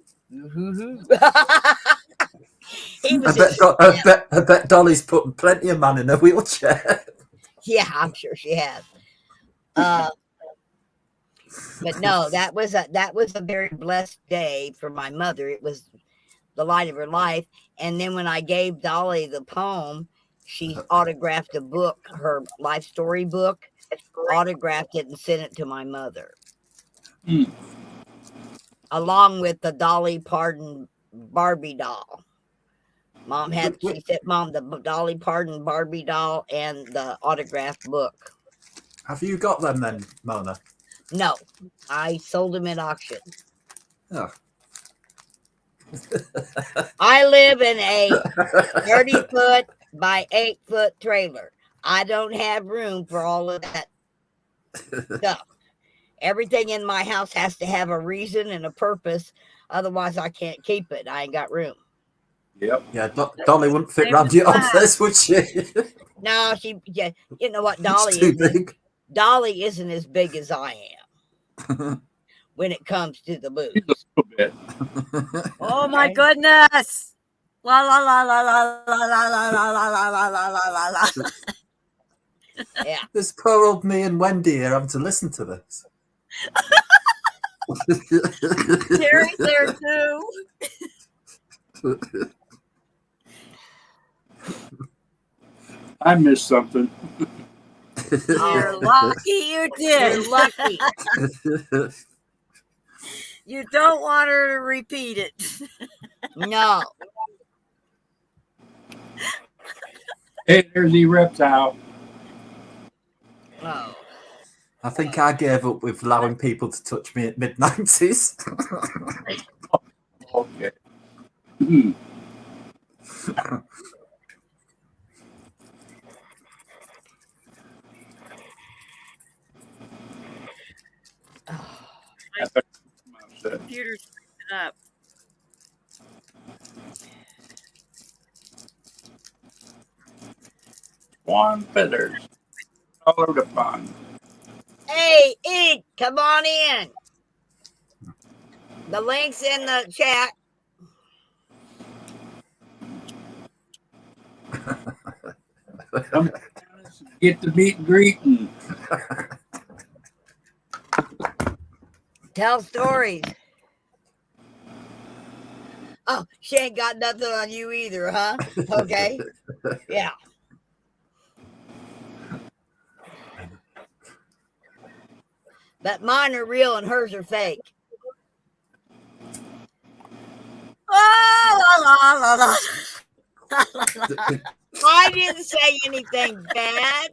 Speaker 2: he was
Speaker 5: I bet Dolly's putting plenty of man in a wheelchair.
Speaker 2: Yeah, I'm sure she has. But no, that was a very blessed day for my mother. It was the light of her life. And then when I gave Dolly the poem, She autographed a book, her life story book, autographed it and sent it to my mother.
Speaker 4: Hmm.
Speaker 2: Along with the Dolly Parton Barbie doll. She said, Mom, the Dolly Parton Barbie doll and the autographed book.
Speaker 5: Have you got them then, Mona?
Speaker 2: No, I sold them at auction.
Speaker 5: Oh.
Speaker 2: I live in a 30-foot by 8-foot trailer. I don't have room for all of that stuff. Everything in my house has to have a reason and a purpose. Otherwise, I can't keep it. I ain't got room.
Speaker 4: Yep.
Speaker 5: Yeah, Dolly wouldn't fit
Speaker 1: Same
Speaker 5: round
Speaker 1: as
Speaker 5: your
Speaker 1: mine.
Speaker 5: office, would she?
Speaker 2: No, yeah, you know what?
Speaker 5: It's too big.
Speaker 2: Dolly isn't as big as I am when it comes to the booze.
Speaker 4: Just a little bit.
Speaker 1: Oh my
Speaker 2: Okay.
Speaker 1: goodness. La la la la la la la la la la la la la la la la.
Speaker 2: Yeah.
Speaker 5: This poor old me and Wendy here having to listen to this.
Speaker 1: Terry's there too.
Speaker 4: I missed something.
Speaker 1: You're lucky you did.
Speaker 2: You're lucky.
Speaker 1: You don't want her to repeat it.
Speaker 2: No.
Speaker 4: Hey, there's the reptile.
Speaker 2: Oh.
Speaker 5: I think I gave up with allowing people to touch me at mid-90s.
Speaker 4: Okay. Hmm. I thought you said,
Speaker 1: Computer's freezing up.
Speaker 4: Swan feathers all over the pond.
Speaker 2: Hey, Ed, come on in. The link's in the chat.
Speaker 4: Get the meet and greet and
Speaker 2: Tell stories. Oh, she ain't got nothing on you either, huh? Okay. Yeah. But mine are real and hers are fake.
Speaker 1: Oh, la, la, la, la.
Speaker 2: I didn't say anything bad.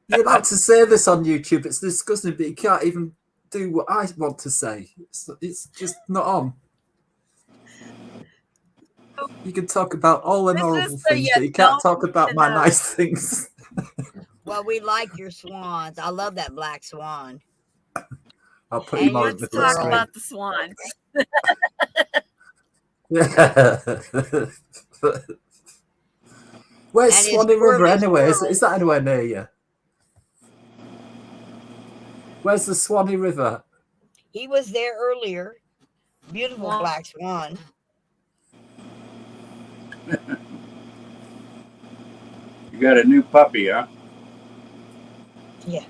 Speaker 5: You're allowed to say this on YouTube. It's disgusting, but you can't even do what I want to say. It's just not on. You can talk about all the
Speaker 1: This is
Speaker 5: horrible
Speaker 1: the
Speaker 5: things, but you can't
Speaker 1: don't
Speaker 5: talk about
Speaker 1: to
Speaker 5: my
Speaker 1: know.
Speaker 5: nice things.
Speaker 2: Well, we like your swans. I love that black swan.
Speaker 5: I'll put
Speaker 2: And
Speaker 5: him on
Speaker 2: your
Speaker 5: the
Speaker 1: Let's
Speaker 5: middle of the
Speaker 1: talk
Speaker 2: squirrel.
Speaker 1: about the swans.
Speaker 5: screen. Where's
Speaker 2: And his
Speaker 5: Swanee River
Speaker 2: squirrely
Speaker 5: anyway?
Speaker 2: squirrel.
Speaker 5: Is that anywhere near you? Where's the Swanee River?
Speaker 2: He was there earlier. Beautiful
Speaker 1: Swan.
Speaker 2: black swan.
Speaker 4: you got a new puppy, huh?
Speaker 2: Yeah.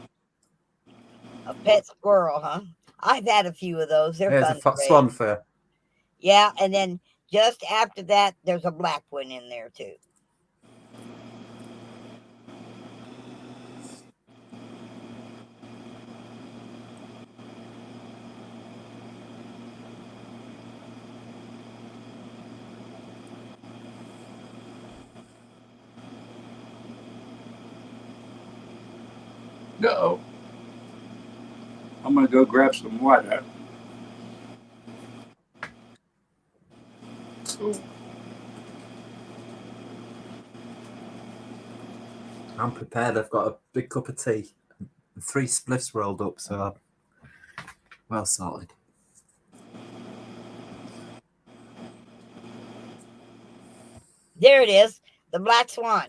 Speaker 2: A pet squirrel, huh? I've had a few of those. They're
Speaker 5: Here's
Speaker 2: fun
Speaker 5: a
Speaker 2: to raise.
Speaker 5: swan fair.
Speaker 2: Yeah, and then just after that, there's a black one in there too.
Speaker 4: No. I'm gonna go grab some water.
Speaker 5: I'm prepared. I've got a big cup of tea and 3 spliffs rolled up, so I'm well sorted.
Speaker 2: There it is, the black swan.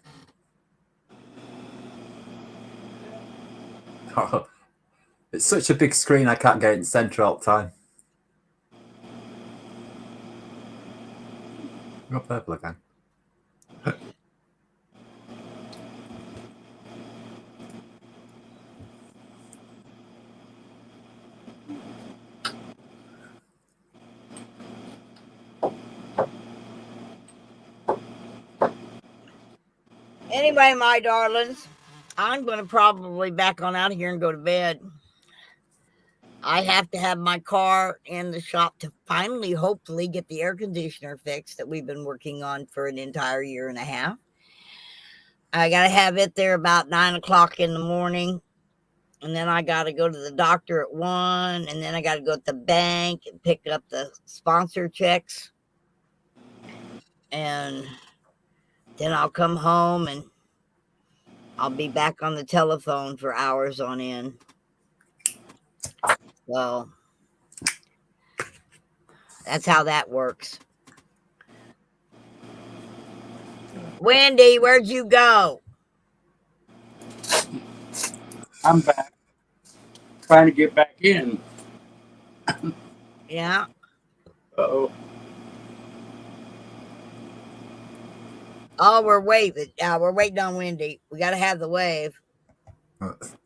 Speaker 5: Oh, it's such a big screen, I can't get it in centre all the time. Got purple again.
Speaker 2: Anyway, my darlings, I'm going to probably back on out here and go to bed. I have to have my car in the shop to finally, hopefully, get the air conditioner fixed that we've been working on for an entire year and a half. I got to have it there about 9 o'clock in the morning. And then I got to go to the doctor at 1. And then I got to go to the bank and pick up the sponsor checks. And then I'll come home and I'll be back on the telephone for hours on end. So that's how that works. Wendy, where'd you go?
Speaker 4: I'm back. Trying to get back in.
Speaker 2: Yeah.
Speaker 4: Uh-oh.
Speaker 2: Oh, we're waving. We're waiting on Wendy. We got to have the wave.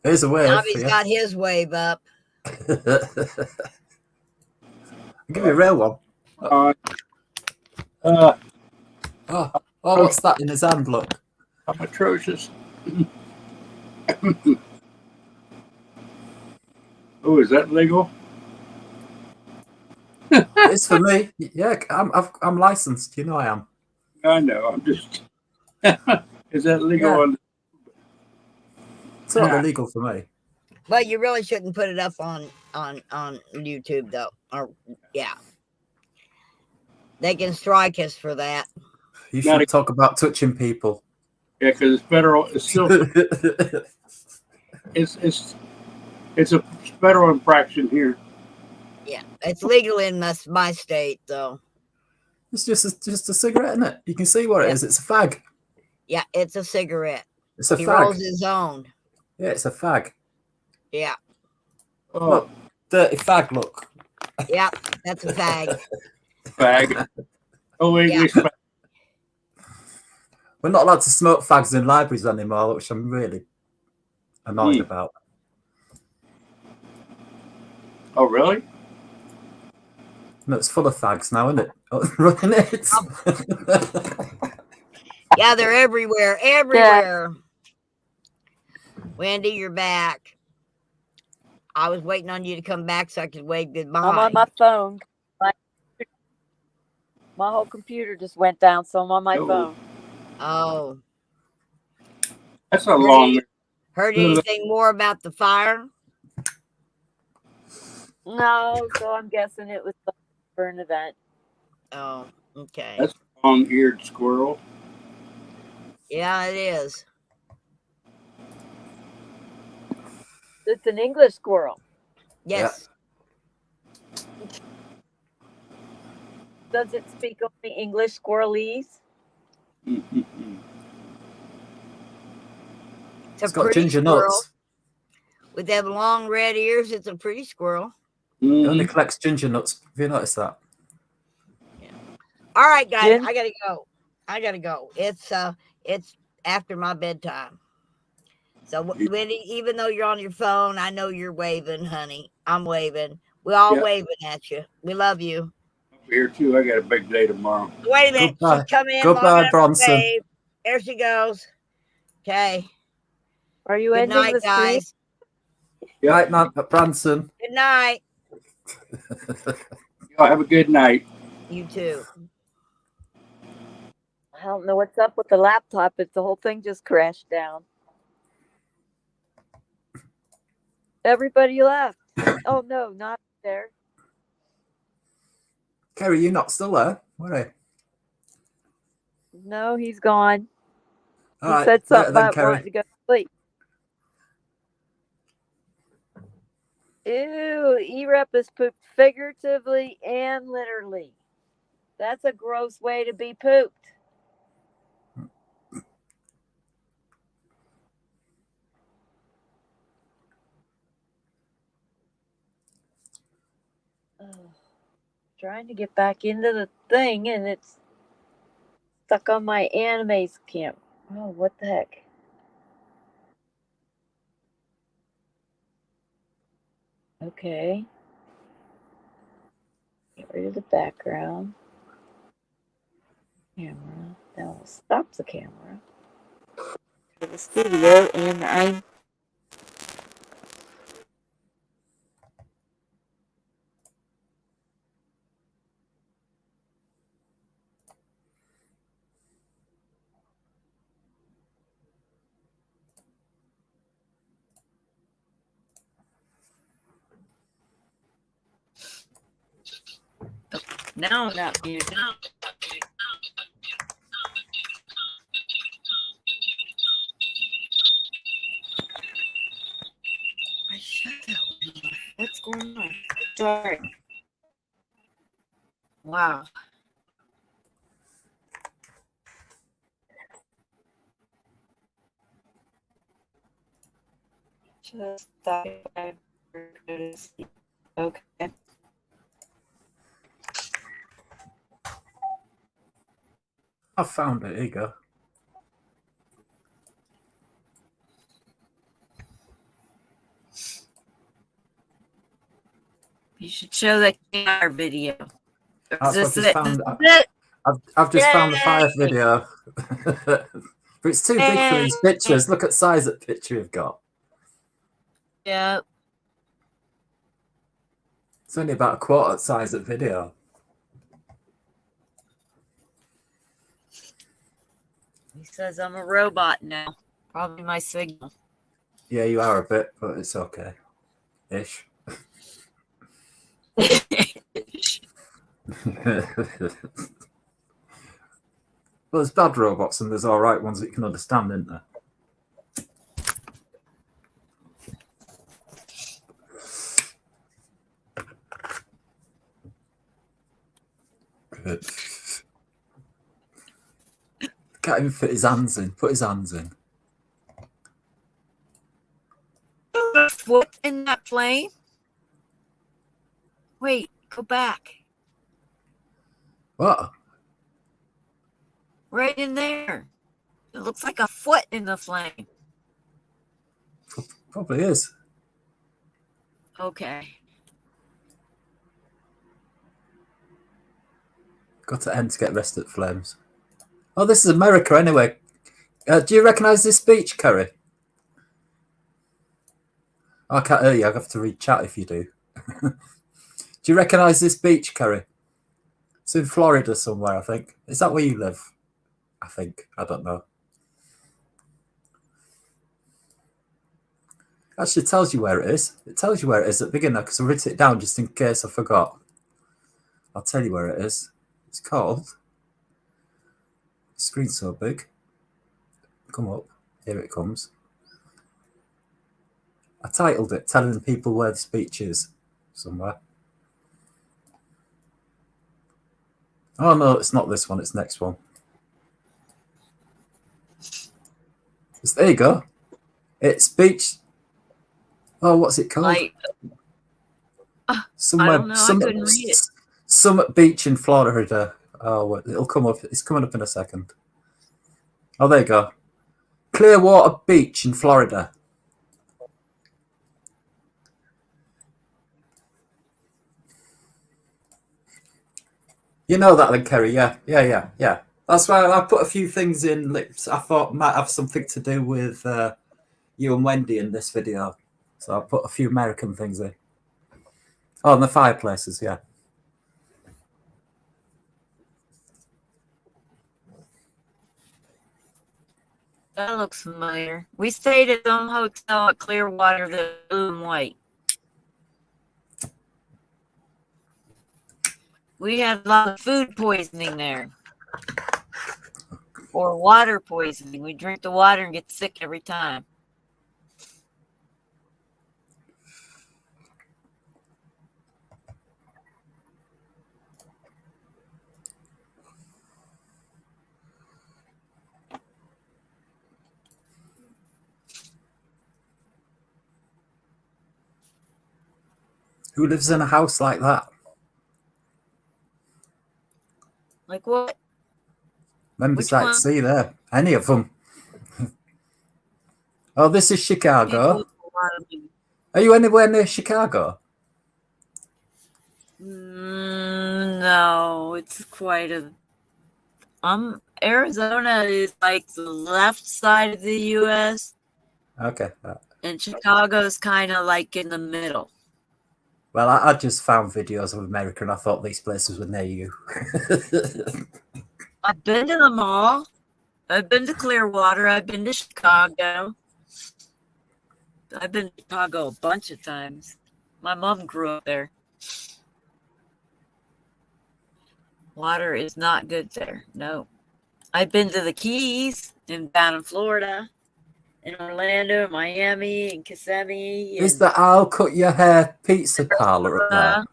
Speaker 5: Here's a wave.
Speaker 2: Bobby's
Speaker 5: Yeah.
Speaker 2: got his wave up.
Speaker 5: I'll give you a real one.
Speaker 4: Oh,
Speaker 5: what's that in his hand? Look.
Speaker 4: I'm atrocious. Oh, is that legal?
Speaker 5: It's for me. Yeah, I'm licensed. You know I am.
Speaker 4: I know. I'm just. Is that legal?
Speaker 5: Yeah.
Speaker 4: On...
Speaker 5: It's not illegal for me.
Speaker 2: But you really shouldn't put it up on YouTube, though. Or yeah, they can strike us for that.
Speaker 5: You should talk about touching people.
Speaker 4: Yeah, because it's federal. It's still. It's a federal infraction here.
Speaker 2: Yeah, it's legal in my state, though.
Speaker 5: It's just a cigarette, isn't it? You can see what it is. It's a fag.
Speaker 2: Yeah, it's a cigarette.
Speaker 5: It's a
Speaker 2: he
Speaker 5: fag.
Speaker 2: rolls his own.
Speaker 5: Yeah, it's a fag.
Speaker 2: Yeah.
Speaker 4: Oh,
Speaker 5: look, dirty fag. Look.
Speaker 2: Yeah, that's a fag.
Speaker 4: Fag. Oh, English fag.
Speaker 5: We're not allowed to smoke fags in libraries anymore, which I'm really annoyed about.
Speaker 4: Oh, really?
Speaker 5: No, it's full of fags now, isn't it? Running it.
Speaker 2: Yeah, they're everywhere. Everywhere. Yeah. Wendy, you're back. I was waiting on you to come back so I could wave goodbye.
Speaker 1: I'm on my phone. My whole computer just went down, so I'm on my phone.
Speaker 2: Oh.
Speaker 4: That's a long.
Speaker 2: Heard anything more about the fire?
Speaker 1: No, so I'm guessing it was for an event.
Speaker 2: Oh, okay.
Speaker 4: That's a long-eared squirrel.
Speaker 2: Yeah, it is.
Speaker 1: It's an English squirrel.
Speaker 2: Yes.
Speaker 1: Yeah. Does it speak only English squirrelese?
Speaker 2: It's
Speaker 5: got ginger nuts.
Speaker 2: With them long red ears, it's a pretty squirrel.
Speaker 5: It only collects ginger nuts. Have you noticed that?
Speaker 2: Yeah. All right, guys, I gotta go. It's after my bedtime. So Wendy, even though you're on your phone, I know you're waving, honey. I'm waving. We're all waving at you. We love you.
Speaker 4: Here too. I got a big day tomorrow.
Speaker 2: Wait a minute.
Speaker 5: Goodbye.
Speaker 2: She's coming in.
Speaker 5: Goodbye, Bronson.
Speaker 2: There she goes. Okay.
Speaker 1: Are you ending
Speaker 2: night,
Speaker 1: the
Speaker 2: guys?
Speaker 5: Good night, man. Bronson.
Speaker 2: Good night.
Speaker 4: Y'all have a good night.
Speaker 2: You too.
Speaker 1: I don't know what's up with the laptop. It's the whole thing just crashed down. Everybody left. Oh no, not there.
Speaker 5: Kerry, you're not still there? Where are you?
Speaker 1: No, he's gone.
Speaker 5: All
Speaker 1: he
Speaker 5: right,
Speaker 1: said something
Speaker 5: then,
Speaker 1: about
Speaker 5: Kerry.
Speaker 1: wanting to go to sleep. Ew, E-Rep is pooped figuratively and literally. That's a gross way to be pooped. Trying to get back into the thing and it's stuck on my Animaze camp. Oh, what the heck? Okay. Get rid of the background. Camera. That will stop the camera. to the studio, and I now I'm not muted. I shut that one off. What's going on? Sorry. Wow. Just thought I were going to sleep. Okay.
Speaker 5: I found it. Here you go.
Speaker 1: You should show the KR video.
Speaker 5: That's
Speaker 1: Is
Speaker 5: what
Speaker 1: this
Speaker 5: I just
Speaker 1: it?
Speaker 5: found.
Speaker 1: This is it?
Speaker 5: I've just found the
Speaker 1: Yay!
Speaker 5: fire video. But it's too big for these pictures. Look at the size of the picture you've got.
Speaker 1: Yeah.
Speaker 5: It's only about a quarter size of video.
Speaker 1: He says I'm a robot now. Probably my signal.
Speaker 5: Yeah, you are a bit, but it's okay. Ish. Well, there's bad robots and there's all right ones that you can understand, isn't there? Good. Can't even fit his hands in. Put his hands in.
Speaker 1: Foot in that flame? Wait, go back.
Speaker 5: What?
Speaker 1: Right in there. It looks like a foot in the flame.
Speaker 5: Probably is.
Speaker 1: Okay.
Speaker 5: Got to end to get rest at flames. Oh, this is America anyway. Do you recognise this beach, Kerry? I can't hear you. I have to read chat if you do. Do you recognise this beach, Kerry? It's in Florida somewhere, I think. Is that where you live? I think. I don't know. Actually, it tells you where it is. It tells you where it is at the beginning because I wrote it down just in case I forgot. I'll tell you where it is. It's called... The screen's so big. Come up. Here it comes. I titled it, Telling People Where the Beach Is. Somewhere. Oh, no, it's not this one. It's the next one. There you go. It's beach. Oh, what's it called?
Speaker 1: Like,
Speaker 5: Somewhere,
Speaker 1: I don't know. I couldn't read it.
Speaker 5: Summit Beach in Florida. Oh, well, it'll come up. It's coming up in a second. Oh, there you go. Clearwater Beach in Florida. You know that then, Kerry? Yeah. That's why I put a few things in. I thought might have something to do with you and Wendy in this video. So I put a few American things in. Oh, and the fireplaces, yeah.
Speaker 1: That looks familiar. We stayed at some hotel at Clearwater that's blue and white. We had a lot of food poisoning there. Or water poisoning. We drink the water and get sick every time.
Speaker 5: Who lives in a house like that?
Speaker 1: Like what?
Speaker 5: Members
Speaker 1: Which
Speaker 5: like
Speaker 1: one?
Speaker 5: to see there. Any of them. Oh, this is Chicago. Are you anywhere near Chicago?
Speaker 1: No, it's quite a. Arizona is like the left side of the U.S.
Speaker 5: Okay.
Speaker 1: and Chicago's kind of like in the middle.
Speaker 5: Well, I just found videos of America and I thought these places were near you.
Speaker 1: I've been to them all. I've been to Clearwater. I've been to Chicago. I've been to Chicago a bunch of times. My mom grew up there. Water is not good there. No. I've been to the Keys down in Florida, in Orlando, Miami, and Kissimmee.
Speaker 5: Is the I'll cut your hair pizza parlor up there?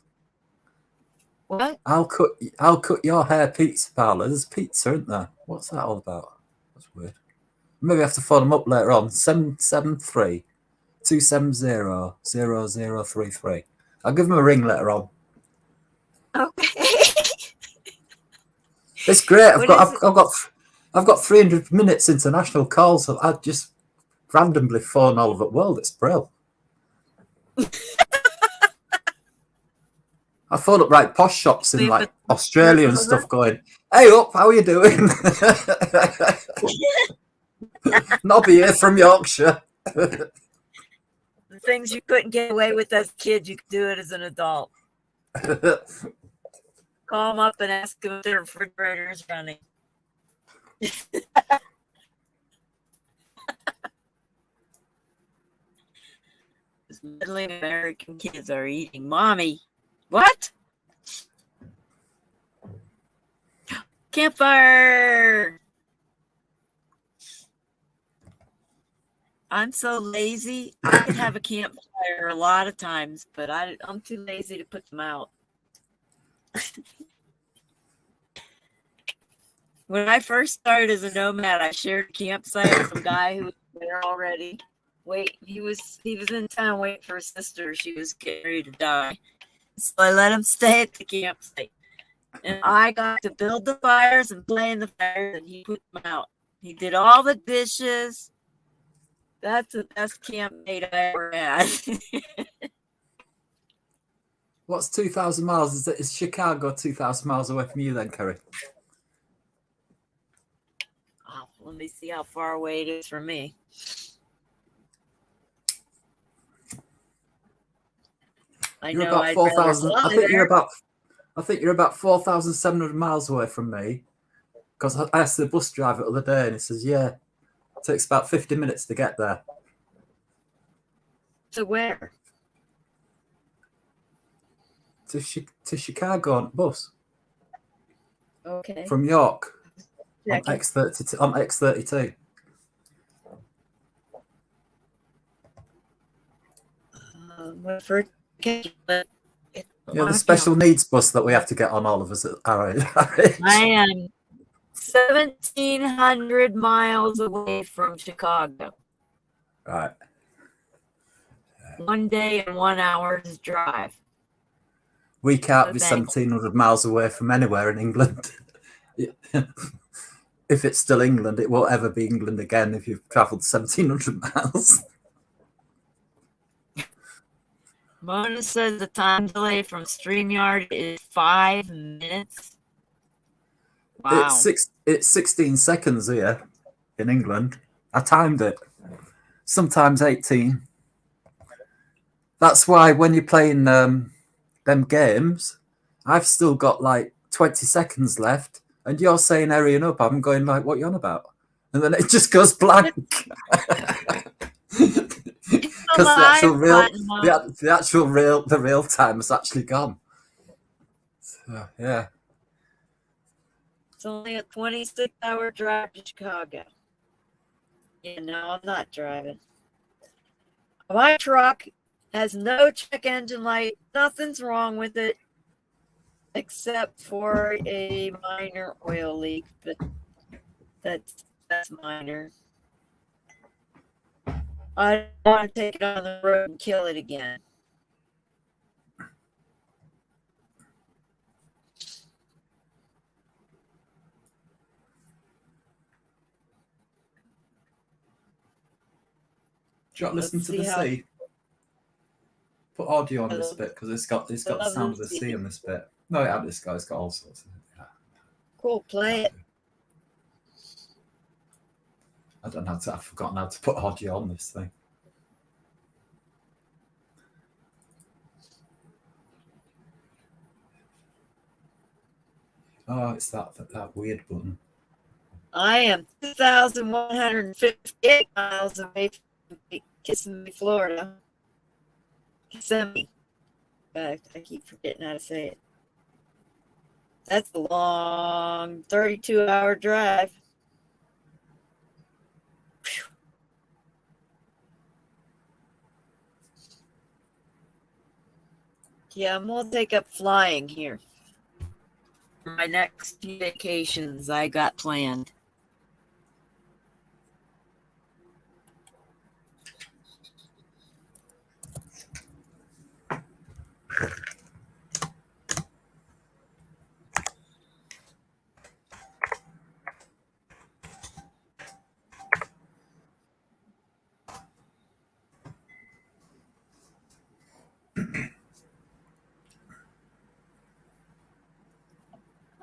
Speaker 1: What?
Speaker 5: I'll cut your hair pizza parlor. There's pizza, isn't there? What's that all about? That's weird. Maybe I have to phone them up later on. 773-270-0033. I'll give them a ring later on.
Speaker 1: Okay.
Speaker 5: It's great. I've
Speaker 1: What
Speaker 5: got 300 minutes international calls. So I just randomly phone all over the world. It's brilliant. I phone up right posh shops in like Australia and stuff going, hey up, how are you doing? Nobby here from Yorkshire.
Speaker 1: The things you couldn't get away with as a kid, you could do it as an adult. Call them up and ask them if their refrigerator is running. These middling American kids are eating. Mommy, what? Campfire! I'm so lazy. I could have a campfire a lot of times, but I'm too lazy to put them out. When I first started as a nomad, I shared a campsite with some guy who was there already. He was in town waiting for his sister. She was getting ready to die. So I let him stay at the campsite. And I got to build the fires and play in the fires, and he put them out. He did all the dishes. That's the best campmate I ever had.
Speaker 5: What's 2,000 miles? Is Chicago 2,000 miles away from you then, Kerry?
Speaker 1: Oh, let me see how far away it is from me.
Speaker 5: You're about 4,000. I think you're about 4,700 miles away from me. Because I asked the bus driver the other day, and he says, "Yeah, it takes about 50 minutes to get there."
Speaker 1: To where?
Speaker 5: To Chicago on bus
Speaker 1: Okay.
Speaker 5: from York on
Speaker 1: Checking.
Speaker 5: X32. Yeah, the special needs bus that we have to get on, all of us at our age.
Speaker 1: I am 1,700 miles away from Chicago.
Speaker 5: Right.
Speaker 1: 1 day and 1 hour's drive.
Speaker 5: We can't be
Speaker 1: Okay.
Speaker 5: 1,700 miles away from anywhere in England. If it's still England, it won't ever be England again if you've travelled 1,700 miles.
Speaker 1: Mona says the time delay from StreamYard is 5 minutes. Wow.
Speaker 5: It's 16 seconds here in England. I timed it. Sometimes 18. That's why when you're playing them games, I've still got like 20 seconds left, and you're saying hurrying up. I'm going like, what are you on about? And then it just goes blank. Because the real time has actually gone. So, yeah.
Speaker 1: It's only a 26-hour drive to Chicago. Yeah, no, I'm not driving. My truck has no check engine light. Nothing's wrong with it except for a minor oil leak, but that's minor. I don't want to take it on the road and kill it again.
Speaker 5: Do you want to listen
Speaker 1: Let's
Speaker 5: to the
Speaker 1: see how-
Speaker 5: sea? Put audio on this bit because it's got the sound of the sea on this bit. No, yeah, this guy's got all sorts of it. Yeah.
Speaker 1: Cool, play it.
Speaker 5: I don't know. I've forgotten how to put audio on this thing. Oh, it's that weird button.
Speaker 1: I am 2,158 miles away from Kissimmee, Florida. Kissimmee. In fact, I keep forgetting how to say it. That's a long 32-hour drive. Phew. Yeah, I'm gonna take up flying here. For my next few vacations I got planned.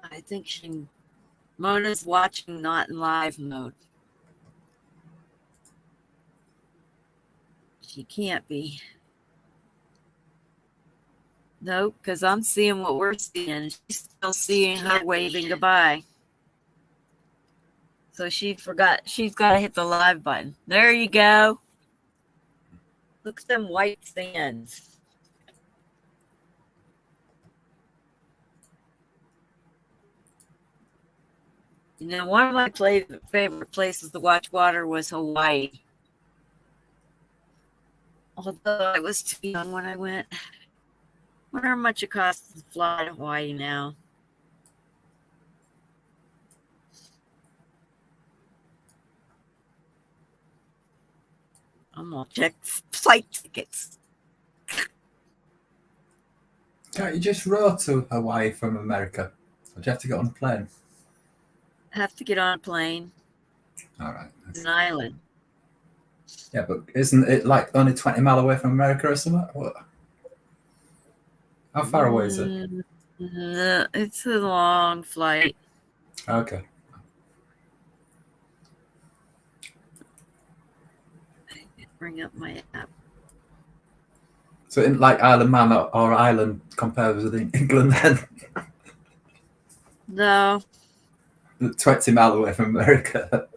Speaker 1: I think Mona's watching not in live mode. She can't be. No, because I'm seeing what we're seeing. She's still seeing her waving goodbye. So she forgot. She's got to hit the live button. There you go. Look at them white sands. You know, one of my favorite places to watch water was Hawaii. Although I was too young when I went. I wonder how much it costs to fly to Hawaii now. I'm gonna check flight tickets.
Speaker 5: Can't you just row to Hawaii from America? Or do you have to get on a plane?
Speaker 1: Have to get on a plane.
Speaker 5: All right.
Speaker 1: It's an island.
Speaker 5: Yeah, but isn't it like only 20 miles away from America or something? What? How far away is it?
Speaker 1: It's a long flight.
Speaker 5: Okay.
Speaker 1: Bring up my app.
Speaker 5: So in like Isle of Man or Ireland compared with England then?
Speaker 1: No.
Speaker 5: 20 miles away from America.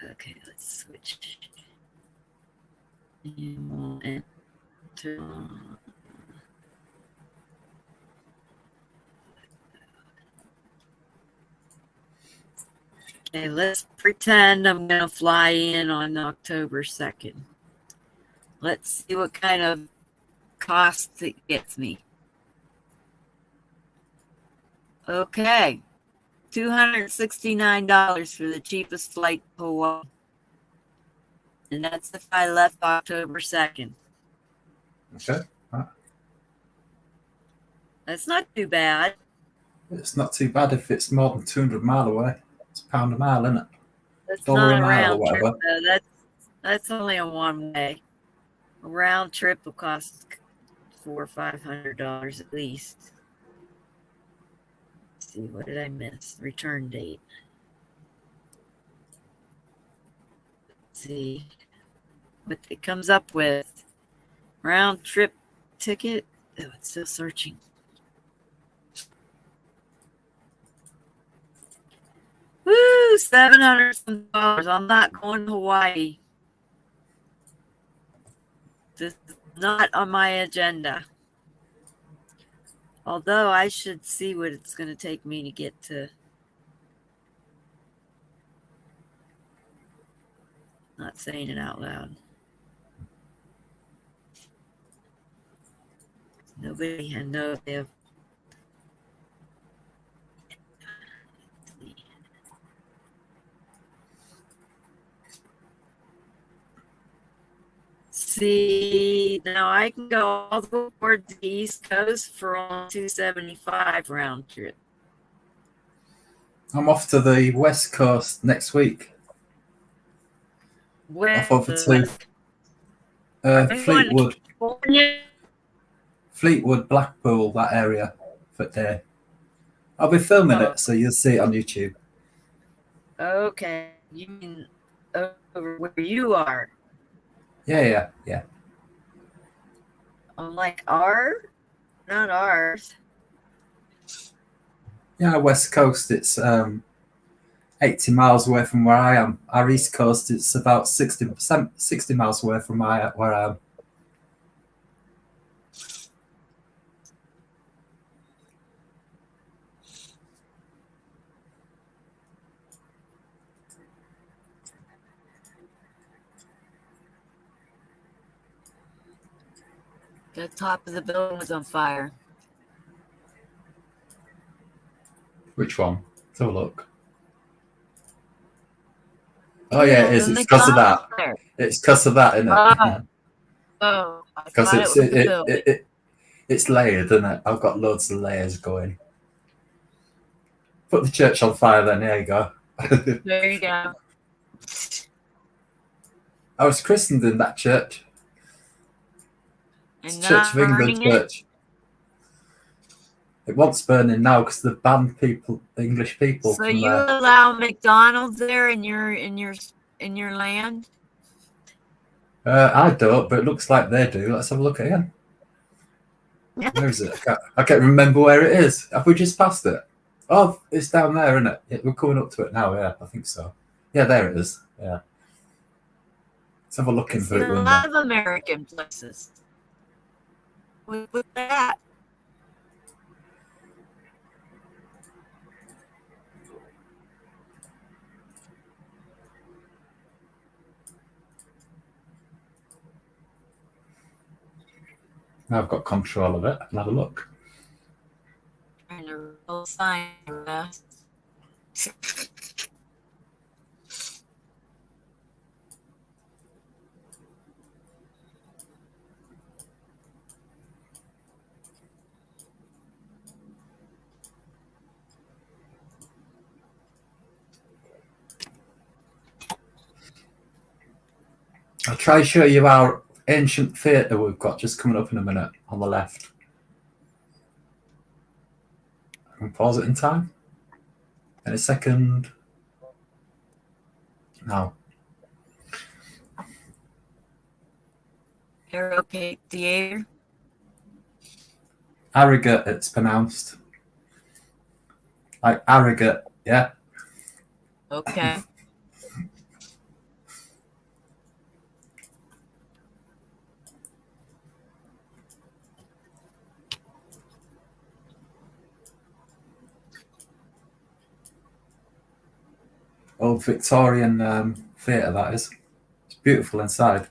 Speaker 1: Okay, let's switch. And we'll enter. Okay, let's pretend I'm going to fly in on October 2nd. Let's see what kind of cost it gets me. Okay, $269 for the cheapest flight to Hawaii. And that's if I left October 2nd.
Speaker 5: Okay.
Speaker 1: That's not too bad.
Speaker 5: It's not too bad if it's more than 200 miles away. It's £1 a mile, isn't it?
Speaker 1: That's
Speaker 5: $1
Speaker 1: not
Speaker 5: a
Speaker 1: a
Speaker 5: mile or
Speaker 1: round trip,
Speaker 5: whatever.
Speaker 1: though. That's only a one way. A round trip will cost $400 or $500 at least. Let's see, what did I miss? Return date. Let's see what it comes up with. Round trip ticket. Oh, it's still searching. Woo, $700. I'm not going to Hawaii. This is not on my agenda. Although I should see what it's going to take me to get to. Not saying it out loud. Nobody had no idea. See, now I can go all the way towards the East Coast for only $275 round trip.
Speaker 5: I'm off to the West Coast next week.
Speaker 1: Where
Speaker 5: Off over to Fleetwood. Fleetwood, Blackpool, that area for a day. I'll be filming it, so you'll see it on YouTube.
Speaker 1: Okay, you mean over where you are?
Speaker 5: Yeah.
Speaker 1: I'm like, not ours.
Speaker 5: Yeah, West Coast, it's 80 miles away from where I am. Our East Coast, it's about 60 miles away from where I am.
Speaker 1: The top of the building was on fire.
Speaker 5: Which one? Let's have a look. Oh yeah, it is.
Speaker 1: the
Speaker 5: It's because of that.
Speaker 1: McDonald's there.
Speaker 5: It's because of that, isn't it?
Speaker 1: Oh, I
Speaker 5: Because
Speaker 1: thought it was the building.
Speaker 5: it's layered, isn't it? I've got loads of layers going. Put the church on fire then, there you go.
Speaker 1: There you go.
Speaker 5: I was christened in that church.
Speaker 1: And
Speaker 5: Church of England
Speaker 1: burning it.
Speaker 5: church. It wants burning now because the banned English people
Speaker 1: So
Speaker 5: from
Speaker 1: you
Speaker 5: there.
Speaker 1: allow McDonald's there in your land?
Speaker 5: I don't, but it looks like they do. Let's have a look again. Where is it? I can't remember where it is. Have we just passed it? Oh, it's down there, isn't it? Yeah, we're coming up to it now. Yeah, I think so. Yeah, there it is. Yeah. Let's have a look in
Speaker 1: It's
Speaker 5: through
Speaker 1: in
Speaker 5: it.
Speaker 1: a lot of American places. With that.
Speaker 5: Now I've got control of it. I'll have a look.
Speaker 1: And a real sign of that.
Speaker 5: I'll try and show you our ancient theatre we've got just coming up in a minute on the left. I can pause it in time. In a second. Now.
Speaker 1: Arrowgate Theater.
Speaker 5: Arrogate, it's pronounced. Like arrogate, yeah?
Speaker 1: Okay.
Speaker 5: Old Victorian theatre, that is. It's beautiful inside.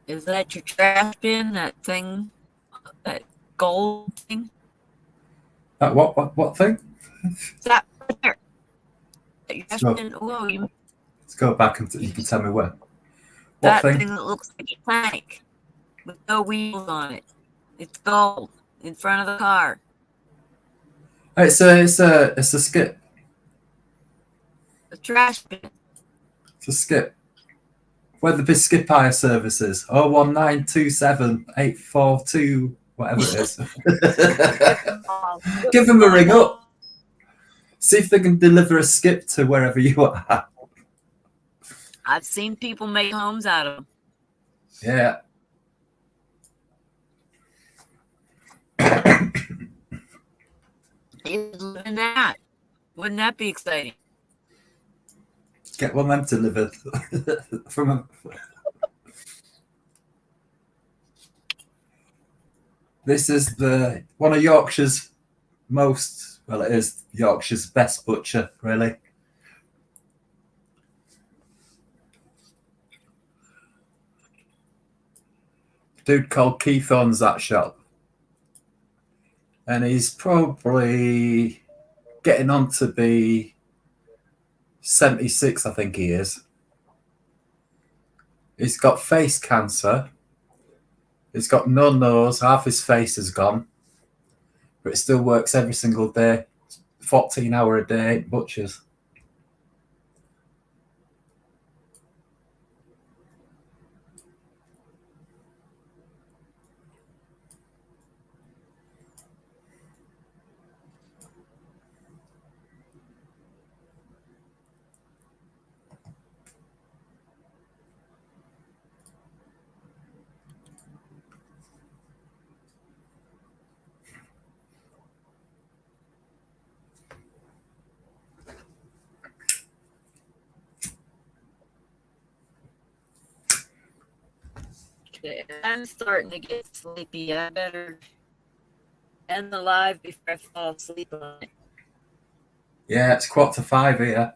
Speaker 1: Is that your trash bin? That thing? That gold thing?
Speaker 5: That what thing?
Speaker 1: Is that right there? That your trash
Speaker 5: Sure.
Speaker 1: bin? Whoa,
Speaker 5: Let's go back and you can tell me when. What
Speaker 1: that
Speaker 5: thing?
Speaker 1: thing that looks like a tank with no wheels on it. It's gold in front of the car.
Speaker 5: It's a skip.
Speaker 1: The trash bin.
Speaker 5: It's a skip. Where the skip hire services 01927 842 whatever it is. Give them a ring up. See if they can deliver a skip to wherever you are.
Speaker 1: I've seen people make homes out of them.
Speaker 5: Yeah.
Speaker 1: You live in that. Wouldn't that be exciting?
Speaker 5: Get one of them delivered from a... This is one of Yorkshire's most, well, it is Yorkshire's best butcher, really. Dude called Keith owns that shop. And he's probably getting on to be 76, I think he is. He's got face cancer. He's got no nose. Half his face is gone. But it still works every single day. 14 hour a day, butchers.
Speaker 1: Okay, I'm starting to get sleepy. I better end the live before I fall asleep on it.
Speaker 5: Yeah, it's 4:45 here.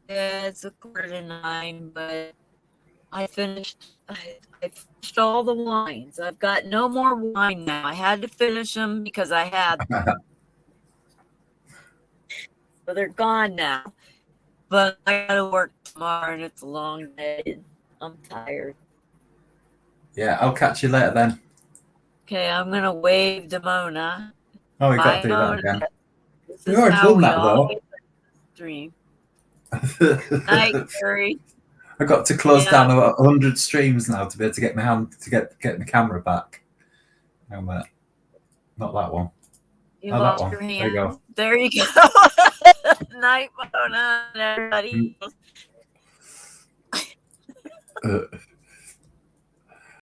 Speaker 1: Yeah, it's 8:45, but I finished all the wines. I've got no more wine now. I had to finish them because I had them. So they're gone now. But I gotta work tomorrow and it's a long day. I'm tired.
Speaker 5: Yeah, I'll catch you later then.
Speaker 1: Okay, I'm gonna wave to Mona.
Speaker 5: Oh, we got
Speaker 1: Bye,
Speaker 5: to do that
Speaker 1: Mona.
Speaker 5: again.
Speaker 1: This
Speaker 5: We
Speaker 1: is
Speaker 5: already
Speaker 1: how
Speaker 5: done
Speaker 1: we
Speaker 5: that, though.
Speaker 1: always stream. Night, Carrie.
Speaker 5: I got to close
Speaker 1: Yeah.
Speaker 5: down about 100 streams now to be able to get my hand to get my camera back. No, not that one.
Speaker 1: You
Speaker 5: Oh, that
Speaker 1: lost
Speaker 5: one.
Speaker 1: your
Speaker 5: There
Speaker 1: hand.
Speaker 5: you go.
Speaker 1: There you go. Night, Mona, and everybody.